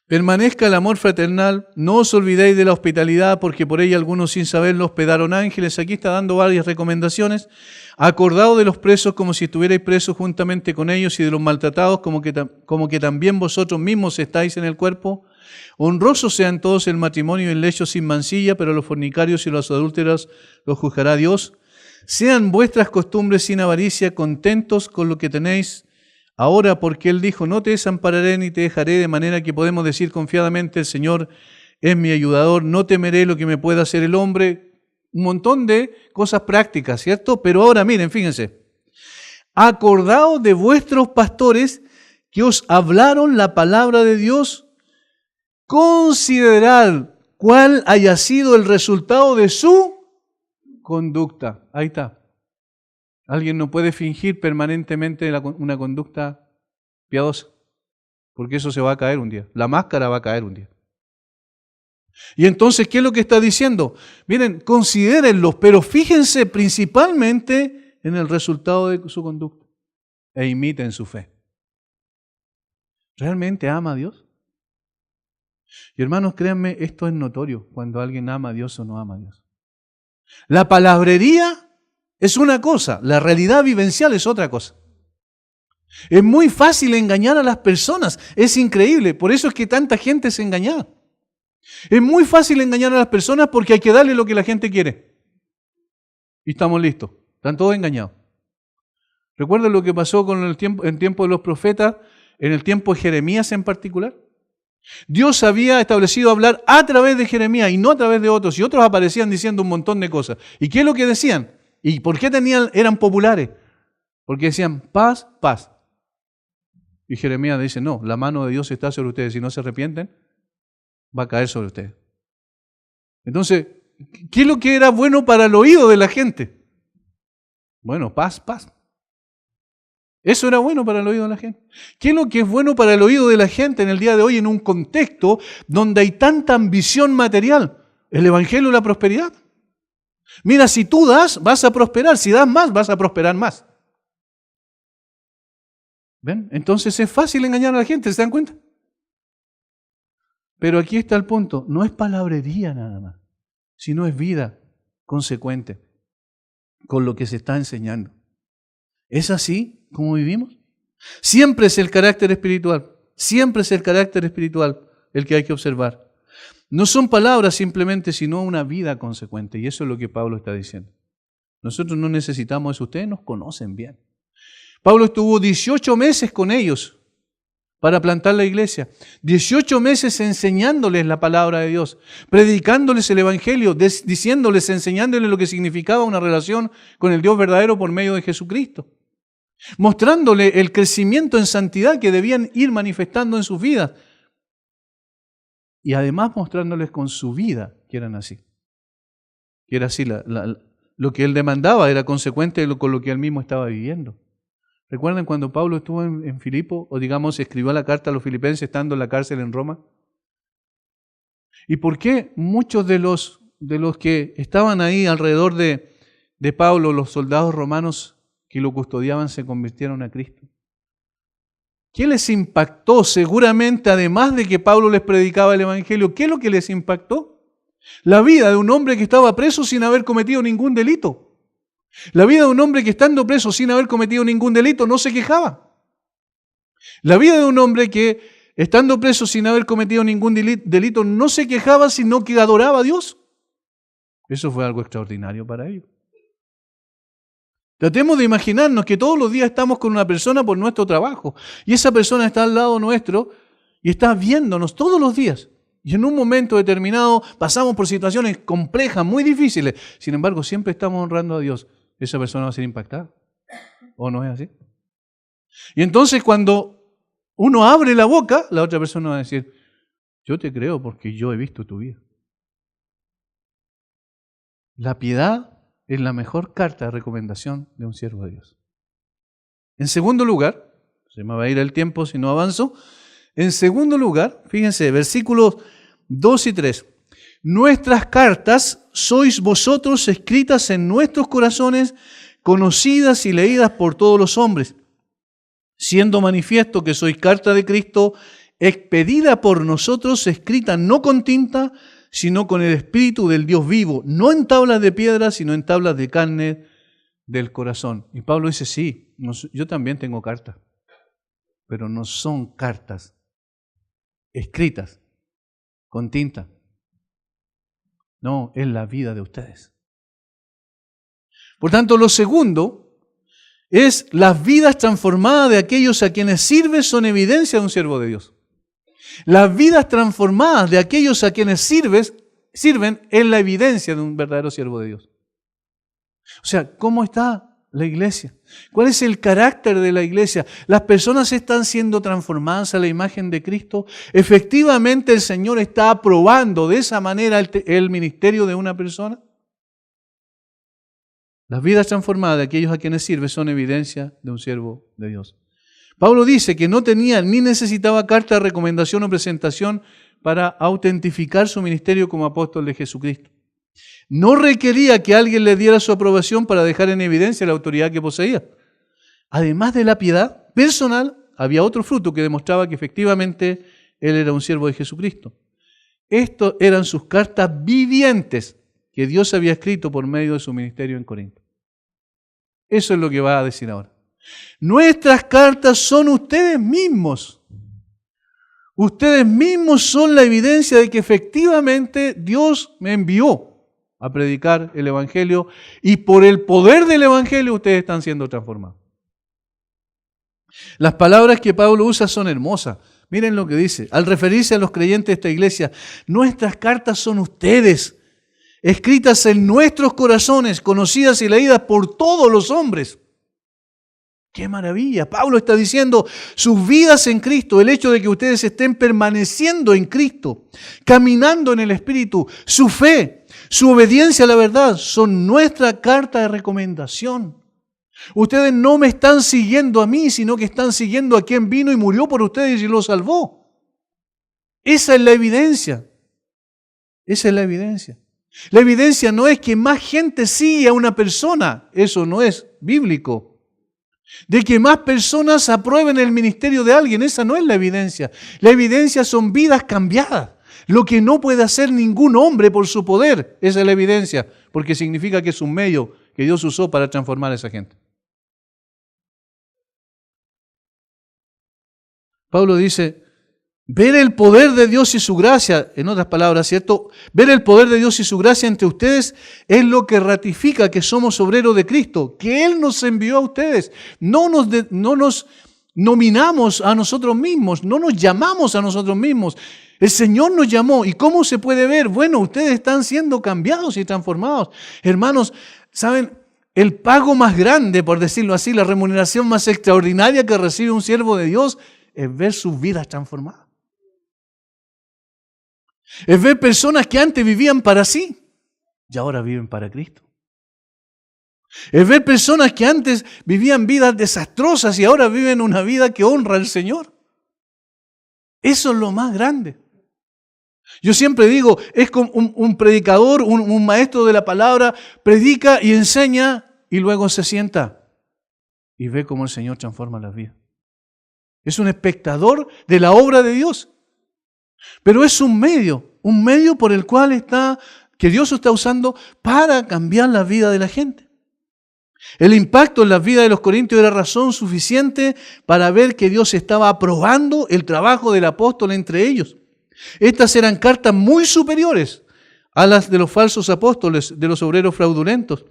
Permanezca el amor fraternal, no os olvidéis de la hospitalidad, porque por ella algunos sin saberlo hospedaron ángeles. Aquí está dando varias recomendaciones. Acordaos de los presos como si estuvierais presos juntamente con ellos, y de los maltratados como que también vosotros mismos estáis en el cuerpo. Honrosos sean todos el matrimonio y el lecho sin mancilla, pero los fornicarios y los adúlteros los juzgará Dios. Sean vuestras costumbres sin avaricia, contentos con lo que tenéis ahora, porque Él dijo, no te desampararé ni te dejaré, de manera que podemos decir confiadamente, el Señor es mi ayudador, no temeré lo que me pueda hacer el hombre. Un montón de cosas prácticas, ¿cierto? Pero ahora miren, fíjense. Acordaos de vuestros pastores que os hablaron la palabra de Dios. Considerad cuál haya sido el resultado de su conducta. Ahí está. Alguien no puede fingir permanentemente una conducta piadosa, porque eso se va a caer un día. La máscara va a caer un día. Y entonces, ¿qué es lo que está diciendo? Miren, considérenlos, pero fíjense principalmente en el resultado de su conducta e imiten su fe. ¿Realmente ama a Dios? Y hermanos, créanme, esto es notorio cuando alguien ama a Dios o no ama a Dios. La palabrería es una cosa, la realidad vivencial es otra cosa. Es muy fácil engañar a las personas, es increíble, por eso es que tanta gente es engañada. Es muy fácil engañar a las personas porque hay que darle lo que la gente quiere. Y estamos listos, están todos engañados. ¿Recuerdan lo que pasó con el tiempo de los profetas, en el tiempo de Jeremías en particular? Dios había establecido hablar a través de Jeremías y no a través de otros, y otros aparecían diciendo un montón de cosas. ¿Y qué es lo que decían? ¿Y por qué eran populares? Porque decían paz, paz. Y Jeremías dice, no, la mano de Dios está sobre ustedes, si no se arrepienten, va a caer sobre ustedes. Entonces, ¿qué es lo que era bueno para el oído de la gente? Bueno, paz, paz. Eso era bueno para el oído de la gente. ¿Qué es lo que es bueno para el oído de la gente en el día de hoy en un contexto donde hay tanta ambición material? El evangelio de la prosperidad. Mira, si tú das, vas a prosperar. Si das más, vas a prosperar más. ¿Ven? Entonces es fácil engañar a la gente, ¿se dan cuenta? Pero aquí está el punto. No es palabrería nada más, sino es vida consecuente con lo que se está enseñando. ¿Es así como vivimos? Siempre es el carácter espiritual. Siempre es el carácter espiritual el que hay que observar. No son palabras simplemente, sino una vida consecuente. Y eso es lo que Pablo está diciendo. Nosotros no necesitamos eso. Ustedes nos conocen bien. Pablo estuvo 18 meses con ellos para plantar la iglesia. 18 meses enseñándoles la palabra de Dios, predicándoles el evangelio, diciéndoles, enseñándoles lo que significaba una relación con el Dios verdadero por medio de Jesucristo. Mostrándole el crecimiento en santidad que debían ir manifestando en sus vidas. Y además mostrándoles con su vida que eran así. Que era así, lo que él demandaba era consecuente con lo que él mismo estaba viviendo. ¿Recuerdan cuando Pablo estuvo en Filipo? O digamos, escribió la carta a los filipenses estando en la cárcel en Roma. ¿Y por qué muchos de los que estaban ahí alrededor de Pablo, los soldados romanos que lo custodiaban, se convirtieron a Cristo? ¿Qué les impactó? Seguramente, además de que Pablo les predicaba el evangelio, ¿qué es lo que les impactó? La vida de un hombre que estaba preso sin haber cometido ningún delito. La vida de un hombre que estando preso sin haber cometido ningún delito no se quejaba. La vida de un hombre que estando preso sin haber cometido ningún delito no se quejaba, sino que adoraba a Dios. Eso fue algo extraordinario para ellos. Tratemos de imaginarnos que todos los días estamos con una persona por nuestro trabajo y esa persona está al lado nuestro y está viéndonos todos los días. Y en un momento determinado pasamos por situaciones complejas, muy difíciles. Sin embargo, siempre estamos honrando a Dios. Esa persona va a ser impactada. ¿O no es así? Y entonces cuando uno abre la boca, la otra persona va a decir, yo te creo porque yo he visto tu vida. La piedad es la mejor carta de recomendación de un siervo de Dios. En segundo lugar, se me va a ir el tiempo si no avanzo. En segundo lugar, fíjense, versículos 2 y 3. Nuestras cartas sois vosotros escritas en nuestros corazones, conocidas y leídas por todos los hombres, siendo manifiesto que sois carta de Cristo, expedida por nosotros, escrita no con tinta, sino con el Espíritu del Dios vivo, no en tablas de piedra, sino en tablas de carne del corazón. Y Pablo dice, sí, yo también tengo cartas, pero no son cartas escritas con tinta. No, es la vida de ustedes. Por tanto, lo segundo es las vidas transformadas de aquellos a quienes sirve son evidencia de un siervo de Dios. Las vidas transformadas de aquellos a quienes sirven es la evidencia de un verdadero siervo de Dios. O sea, ¿cómo está la iglesia? ¿Cuál es el carácter de la iglesia? ¿Las personas están siendo transformadas a la imagen de Cristo? ¿Efectivamente el Señor está aprobando de esa manera el ministerio de una persona? Las vidas transformadas de aquellos a quienes sirve son evidencia de un siervo de Dios. Pablo dice que no tenía ni necesitaba carta de recomendación o presentación para autentificar su ministerio como apóstol de Jesucristo. No requería que alguien le diera su aprobación para dejar en evidencia la autoridad que poseía. Además de la piedad personal, había otro fruto que demostraba que efectivamente él era un siervo de Jesucristo. Estas eran sus cartas vivientes que Dios había escrito por medio de su ministerio en Corinto. Eso es lo que va a decir ahora. Nuestras cartas son ustedes mismos. Ustedes mismos son la evidencia de que efectivamente Dios me envió a predicar el Evangelio y por el poder del Evangelio ustedes están siendo transformados. Las palabras que Pablo usa son hermosas. Miren lo que dice. Al referirse a los creyentes de esta iglesia, nuestras cartas son ustedes, escritas en nuestros corazones, conocidas y leídas por todos los hombres. ¡Qué maravilla! Pablo está diciendo, sus vidas en Cristo, el hecho de que ustedes estén permaneciendo en Cristo, caminando en el Espíritu, su fe, su obediencia a la verdad, son nuestra carta de recomendación. Ustedes no me están siguiendo a mí, sino que están siguiendo a quien vino y murió por ustedes y los salvó. Esa es la evidencia. Esa es la evidencia. La evidencia no es que más gente sigue a una persona, eso no es bíblico. De que más personas aprueben el ministerio de alguien, esa no es la evidencia. La evidencia son vidas cambiadas. Lo que no puede hacer ningún hombre por su poder, esa es la evidencia, porque significa que es un medio que Dios usó para transformar a esa gente. Pablo dice, ver el poder de Dios y su gracia, en otras palabras, ¿cierto? Ver el poder de Dios y su gracia entre ustedes es lo que ratifica que somos obreros de Cristo, que Él nos envió a ustedes. No nos nominamos a nosotros mismos, no nos llamamos a nosotros mismos. El Señor nos llamó. ¿Y cómo se puede ver? Bueno, ustedes están siendo cambiados y transformados. Hermanos, ¿saben? El pago más grande, por decirlo así, la remuneración más extraordinaria que recibe un siervo de Dios es ver sus vidas transformadas. Es ver personas que antes vivían para sí y ahora viven para Cristo. Es ver personas que antes vivían vidas desastrosas y ahora viven una vida que honra al Señor. Eso es lo más grande. Yo siempre digo, es como un predicador, un maestro de la palabra, predica y enseña y luego se sienta y ve cómo el Señor transforma las vidas. Es un espectador de la obra de Dios. Pero es un medio por el cual que Dios está usando para cambiar la vida de la gente. El impacto en la vida de los corintios era razón suficiente para ver que Dios estaba aprobando el trabajo del apóstol entre ellos. Estas eran cartas muy superiores a las de los falsos apóstoles, de los obreros fraudulentos.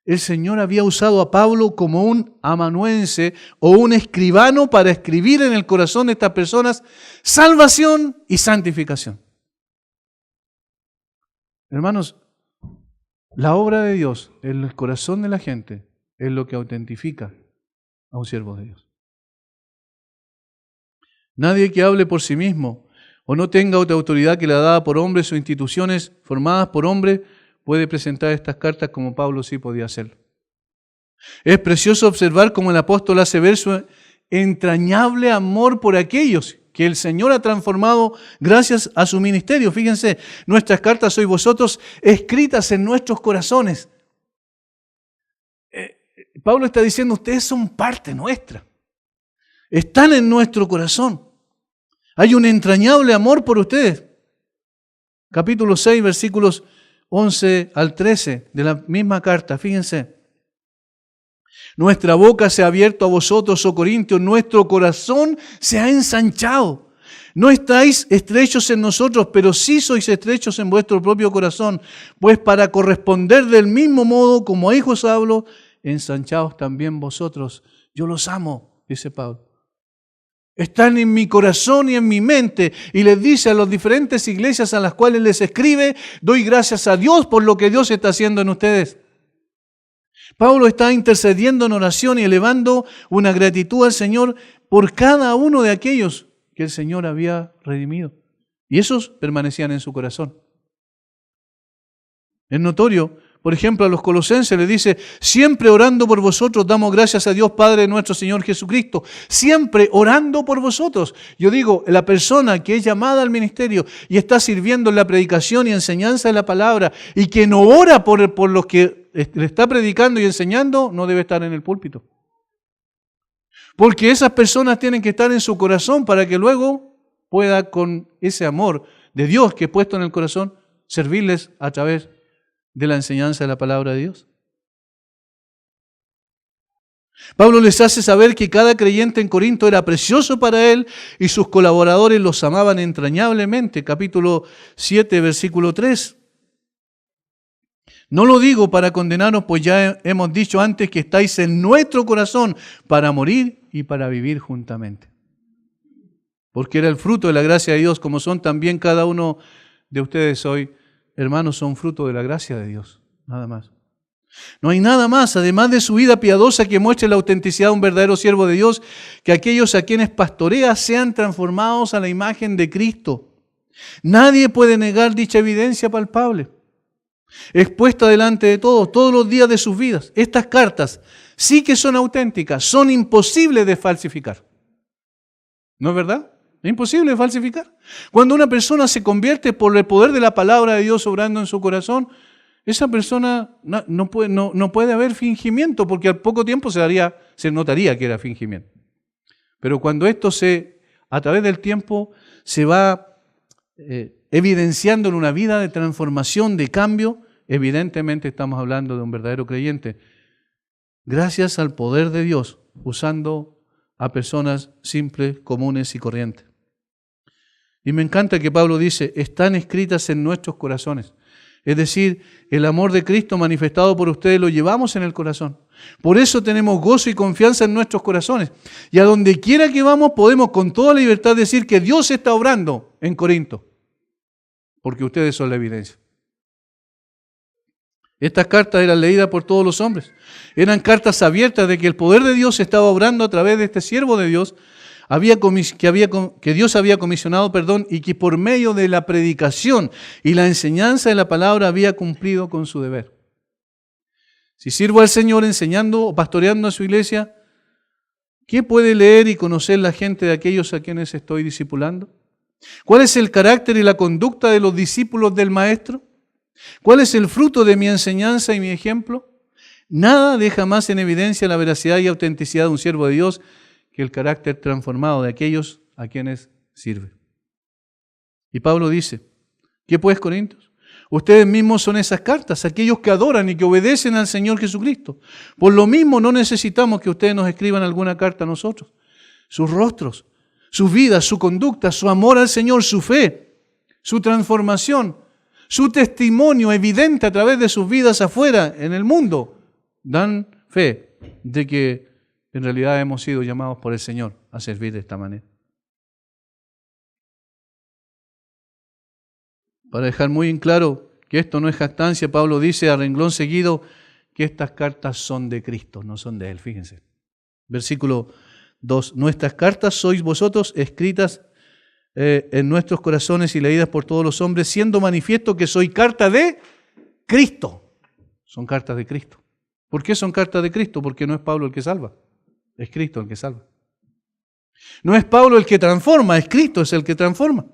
El Señor había usado a Pablo como un amanuense o un escribano para escribir en el corazón de estas personas salvación y santificación. Hermanos, la obra de Dios en el corazón de la gente es lo que autentifica a un siervo de Dios. Nadie que hable por sí mismo o no tenga otra autoridad que la dada por hombres o instituciones formadas por hombres puede presentar estas cartas como Pablo sí podía hacerlo. Es precioso observar cómo el apóstol hace ver su entrañable amor por aquellos que el Señor ha transformado gracias a su ministerio. Fíjense, nuestras cartas sois vosotros escritas en nuestros corazones. Pablo está diciendo, ustedes son parte nuestra. Están en nuestro corazón. Hay un entrañable amor por ustedes. Capítulo 6, versículos 11 al 13 de la misma carta. Fíjense. Nuestra boca se ha abierto a vosotros, oh Corintios, nuestro corazón se ha ensanchado. No estáis estrechos en nosotros, pero sí sois estrechos en vuestro propio corazón, pues para corresponder del mismo modo como a hijos hablo, ensanchaos también vosotros. Yo los amo, dice Pablo. Están en mi corazón y en mi mente. Y les dice a las diferentes iglesias a las cuales les escribe, doy gracias a Dios por lo que Dios está haciendo en ustedes. Pablo está intercediendo en oración y elevando una gratitud al Señor por cada uno de aquellos que el Señor había redimido. Y esos permanecían en su corazón. Es notorio, por ejemplo, a los colosenses les dice, siempre orando por vosotros, damos gracias a Dios Padre de nuestro Señor Jesucristo. Siempre orando por vosotros. Yo digo, la persona que es llamada al ministerio y está sirviendo en la predicación y enseñanza de la palabra y que no ora por los que le está predicando y enseñando, no debe estar en el púlpito. Porque esas personas tienen que estar en su corazón para que luego pueda, con ese amor de Dios que he puesto en el corazón, servirles a través de la enseñanza de la palabra de Dios. Pablo les hace saber que cada creyente en Corinto era precioso para él y sus colaboradores los amaban entrañablemente. Capítulo 7, versículo 3. No lo digo para condenaros, pues ya hemos dicho antes que estáis en nuestro corazón para morir y para vivir juntamente. Porque era el fruto de la gracia de Dios, como son también cada uno de ustedes hoy. Hermanos, son fruto de la gracia de Dios, nada más. No hay nada más, además de su vida piadosa, que muestre la autenticidad de un verdadero siervo de Dios, que aquellos a quienes pastorea sean transformados a la imagen de Cristo. Nadie puede negar dicha evidencia palpable, expuesta delante de todos los días de sus vidas. Estas cartas sí que son auténticas, son imposibles de falsificar. ¿No es verdad? Es imposible de falsificar. Cuando una persona se convierte por el poder de la palabra de Dios obrando en su corazón, esa persona no puede haber fingimiento, porque al poco tiempo se notaría que era fingimiento. Pero cuando esto a través del tiempo se va evidenciando en una vida de transformación, de cambio, evidentemente estamos hablando de un verdadero creyente. Gracias al poder de Dios, usando a personas simples, comunes y corrientes. Y me encanta que Pablo dice, están escritas en nuestros corazones. Es decir, el amor de Cristo manifestado por ustedes lo llevamos en el corazón. Por eso tenemos gozo y confianza en nuestros corazones. Y a donde quiera que vamos podemos con toda libertad decir que Dios está obrando en Corinto. Porque ustedes son la evidencia. Estas cartas eran leídas por todos los hombres. Eran cartas abiertas de que el poder de Dios estaba obrando a través de este siervo de Dios que Dios había comisionado, y que por medio de la predicación y la enseñanza de la palabra había cumplido con su deber. Si sirvo al Señor enseñando o pastoreando a su iglesia, ¿qué puede leer y conocer la gente de aquellos a quienes estoy discipulando? ¿Cuál es el carácter y la conducta de los discípulos del Maestro? ¿Cuál es el fruto de mi enseñanza y mi ejemplo? Nada deja más en evidencia la veracidad y autenticidad de un siervo de Dios que el carácter transformado de aquellos a quienes sirve. Y Pablo dice, ¿qué pues, Corintios? Ustedes mismos son esas cartas, aquellos que adoran y que obedecen al Señor Jesucristo. Por lo mismo no necesitamos que ustedes nos escriban alguna carta a nosotros. Sus rostros, sus vidas, su conducta, su amor al Señor, su fe, su transformación, su testimonio evidente a través de sus vidas afuera, en el mundo, dan fe de que en realidad hemos sido llamados por el Señor a servir de esta manera. Para dejar muy en claro que esto no es jactancia, Pablo dice a renglón seguido que estas cartas son de Cristo, no son de Él. Fíjense. Versículo 2. Nuestras cartas sois vosotros escritas en nuestros corazones y leídas por todos los hombres, siendo manifiesto que soy carta de Cristo. Son cartas de Cristo. ¿Por qué son cartas de Cristo? Porque no es Pablo el que salva. Es Cristo el que salva. No es Pablo el que transforma, es Cristo es el que transforma.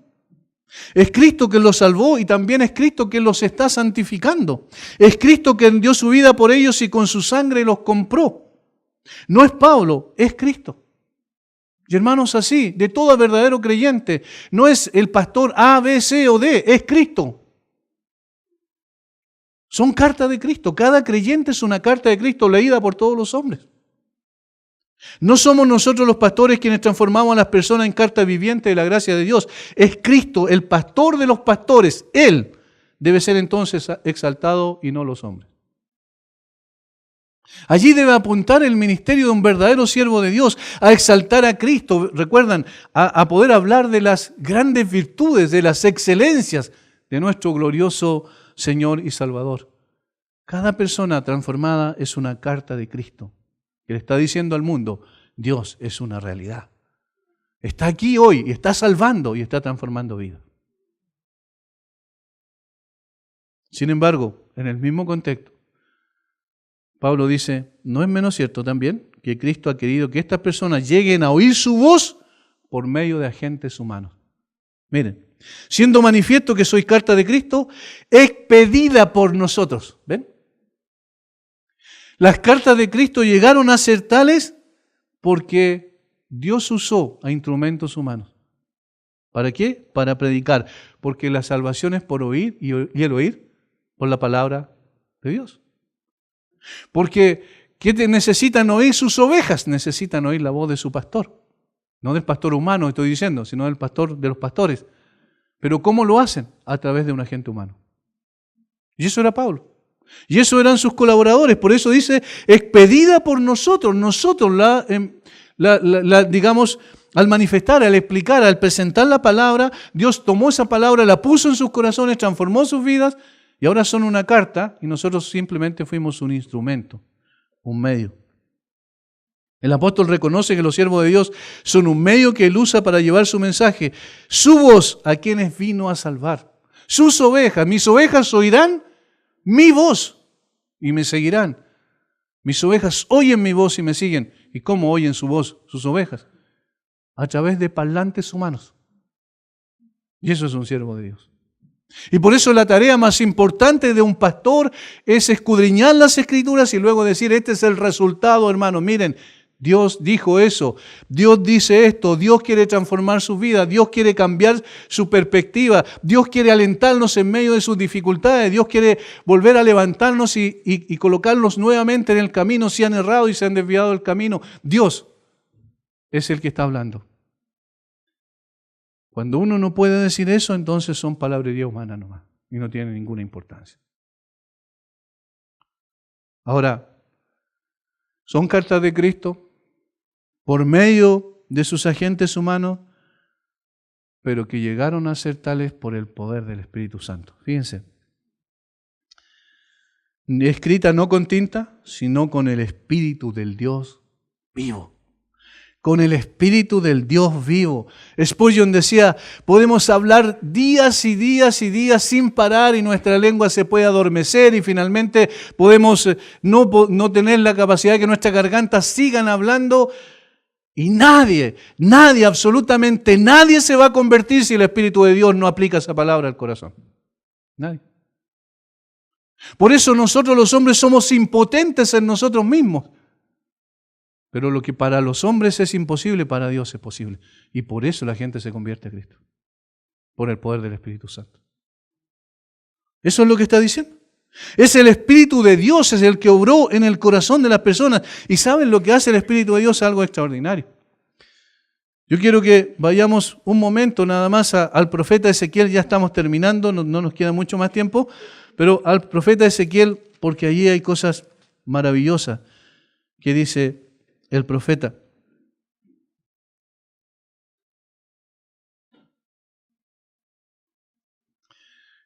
Es Cristo quien los salvó y también es Cristo quien los está santificando. Es Cristo quien dio su vida por ellos y con su sangre los compró. No es Pablo, es Cristo. Y hermanos, así, de todo verdadero creyente, no es el pastor A, B, C o D, es Cristo. Son cartas de Cristo. Cada creyente es una carta de Cristo leída por todos los hombres. No somos nosotros los pastores quienes transformamos a las personas en carta viviente de la gracia de Dios. Es Cristo, el pastor de los pastores. Él debe ser entonces exaltado y no los hombres. Allí debe apuntar el ministerio de un verdadero siervo de Dios, a exaltar a Cristo, recuerdan, a poder hablar de las grandes virtudes, de las excelencias de nuestro glorioso Señor y Salvador. Cada persona transformada es una carta de Cristo, que le está diciendo al mundo, Dios es una realidad. Está aquí hoy y está salvando y está transformando vidas. Sin embargo, en el mismo contexto, Pablo dice, ¿no es menos cierto también que Cristo ha querido que estas personas lleguen a oír su voz por medio de agentes humanos? Miren, siendo manifiesto que sois carta de Cristo, expedida por nosotros. ¿Ven? Las cartas de Cristo llegaron a ser tales porque Dios usó a instrumentos humanos. ¿Para qué? Para predicar. Porque la salvación es por oír y el oír por la palabra de Dios. Porque ¿qué necesitan oír sus ovejas? Necesitan oír la voz de su pastor. No del pastor humano, estoy diciendo, sino del pastor de los pastores. Pero ¿cómo lo hacen? A través de un agente humano. Y eso era Pablo. Y eso eran sus colaboradores. Por eso dice, expedida por nosotros. Nosotros digamos, al manifestar, al explicar, al presentar la palabra, Dios tomó esa palabra, la puso en sus corazones, transformó sus vidas, y ahora son una carta y nosotros simplemente fuimos un instrumento, un medio. El apóstol reconoce que los siervos de Dios son un medio que él usa para llevar su mensaje, su voz a quienes vino a salvar. Sus ovejas, mis ovejas oirán mi voz y me seguirán. Mis ovejas oyen mi voz y me siguen. ¿Y cómo oyen su voz sus ovejas? A través de parlantes humanos. Y eso es un siervo de Dios. Y por eso la tarea más importante de un pastor es escudriñar las Escrituras y luego decir, este es el resultado, hermano. Miren, Dios dijo eso, Dios dice esto, Dios quiere transformar su vida, Dios quiere cambiar su perspectiva, Dios quiere alentarnos en medio de sus dificultades, Dios quiere volver a levantarnos y colocarnos nuevamente en el camino si han errado y se han desviado del camino. Dios es el que está hablando. Cuando uno no puede decir eso, entonces son palabrería humana nomás y no tienen ninguna importancia. Ahora, son cartas de Cristo por medio de sus agentes humanos, pero que llegaron a ser tales por el poder del Espíritu Santo. Fíjense, escrita no con tinta, sino con el Espíritu del Dios vivo. Con el Espíritu del Dios vivo. Spurgeon decía, podemos hablar días y días y días sin parar y nuestra lengua se puede adormecer y finalmente podemos no tener la capacidad de que nuestras gargantas sigan hablando y nadie, absolutamente nadie se va a convertir si el Espíritu de Dios no aplica esa palabra al corazón. Nadie. Por eso nosotros los hombres somos impotentes en nosotros mismos. Pero lo que para los hombres es imposible, para Dios es posible. Y por eso la gente se convierte a Cristo. Por el poder del Espíritu Santo. Eso es lo que está diciendo. Es el Espíritu de Dios, es el que obró en el corazón de las personas. Y ¿saben lo que hace el Espíritu de Dios? Algo extraordinario. Yo quiero que vayamos un momento nada más al profeta Ezequiel. Ya estamos terminando, no nos queda mucho más tiempo. Pero al profeta Ezequiel, porque allí hay cosas maravillosas que dice el profeta.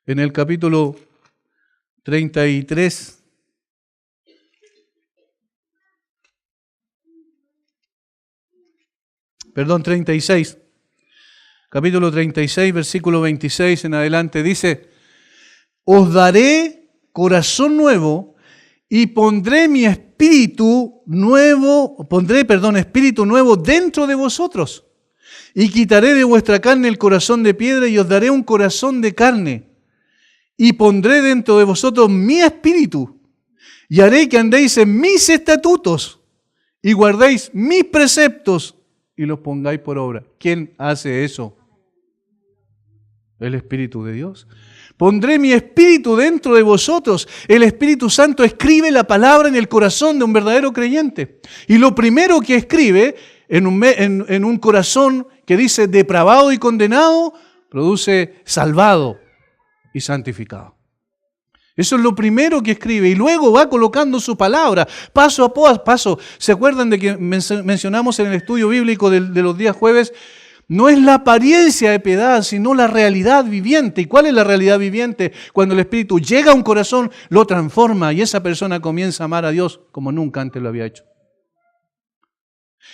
En el capítulo 33, perdón, 36, capítulo 36, versículo 26 en adelante, dice, os daré corazón nuevo y pondré espíritu nuevo dentro de vosotros. Y quitaré de vuestra carne el corazón de piedra y os daré un corazón de carne. Y pondré dentro de vosotros mi espíritu. Y haré que andéis en mis estatutos y guardéis mis preceptos y los pongáis por obra. ¿Quién hace eso? El Espíritu de Dios. Pondré mi espíritu dentro de vosotros. El Espíritu Santo escribe la palabra en el corazón de un verdadero creyente. Y lo primero que escribe en un corazón que dice depravado y condenado, produce salvado y santificado. Eso es lo primero que escribe y luego va colocando su palabra, paso a paso. ¿Se acuerdan de que mencionamos en el estudio bíblico de los días jueves? No es la apariencia de piedad, sino la realidad viviente. ¿Y cuál es la realidad viviente? Cuando el Espíritu llega a un corazón, lo transforma y esa persona comienza a amar a Dios como nunca antes lo había hecho.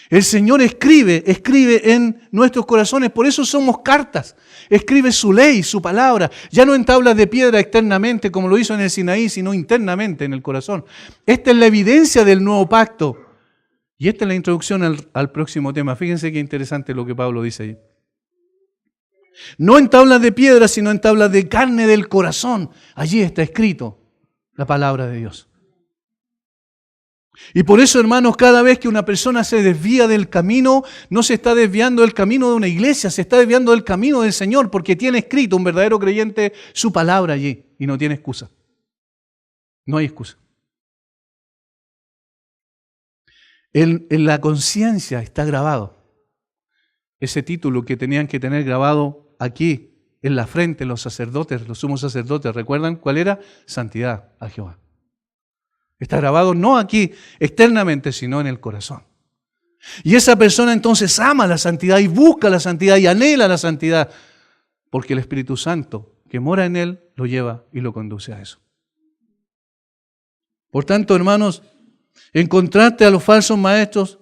El Señor escribe en nuestros corazones, por eso somos cartas. Escribe su ley, su palabra, ya no en tablas de piedra externamente como lo hizo en el Sinaí, sino internamente en el corazón. Esta es la evidencia del nuevo pacto. Y esta es la introducción al próximo tema. Fíjense qué interesante lo que Pablo dice ahí. No en tablas de piedra, sino en tablas de carne del corazón. Allí está escrito la palabra de Dios. Y por eso, hermanos, cada vez que una persona se desvía del camino, no se está desviando del camino de una iglesia, se está desviando del camino del Señor, porque tiene escrito un verdadero creyente su palabra allí y no tiene excusa. No hay excusa. En la conciencia está grabado ese título que tenían que tener grabado aquí, en la frente, los sacerdotes, los sumos sacerdotes. ¿Recuerdan cuál era? Santidad a Jehová. Está grabado no aquí externamente, sino en el corazón. Y esa persona entonces ama la santidad y busca la santidad y anhela la santidad, porque el Espíritu Santo que mora en él lo lleva y lo conduce a eso. Por tanto, hermanos, en contraste a los falsos maestros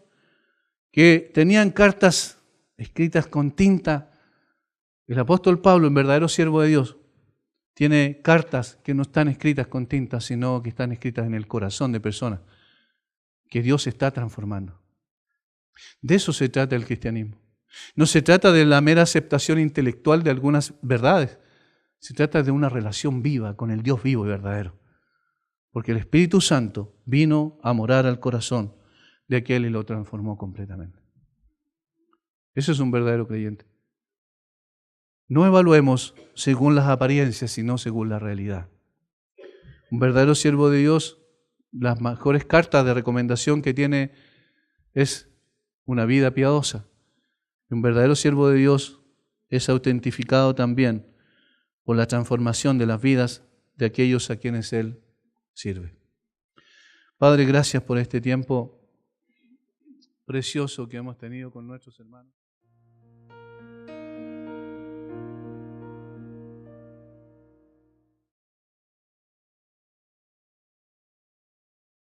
que tenían cartas escritas con tinta, el apóstol Pablo, en verdadero siervo de Dios, tiene cartas que no están escritas con tinta, sino que están escritas en el corazón de personas que Dios está transformando. De eso se trata el cristianismo. No se trata de la mera aceptación intelectual de algunas verdades. Se trata de una relación viva con el Dios vivo y verdadero. Porque el Espíritu Santo vino a morar al corazón de aquel y lo transformó completamente. Eso es un verdadero creyente. No evaluemos según las apariencias, sino según la realidad. Un verdadero siervo de Dios, las mejores cartas de recomendación que tiene es una vida piadosa. Un verdadero siervo de Dios es autentificado también por la transformación de las vidas de aquellos a quienes Él sirve. Padre, gracias por este tiempo precioso que hemos tenido con nuestros hermanos.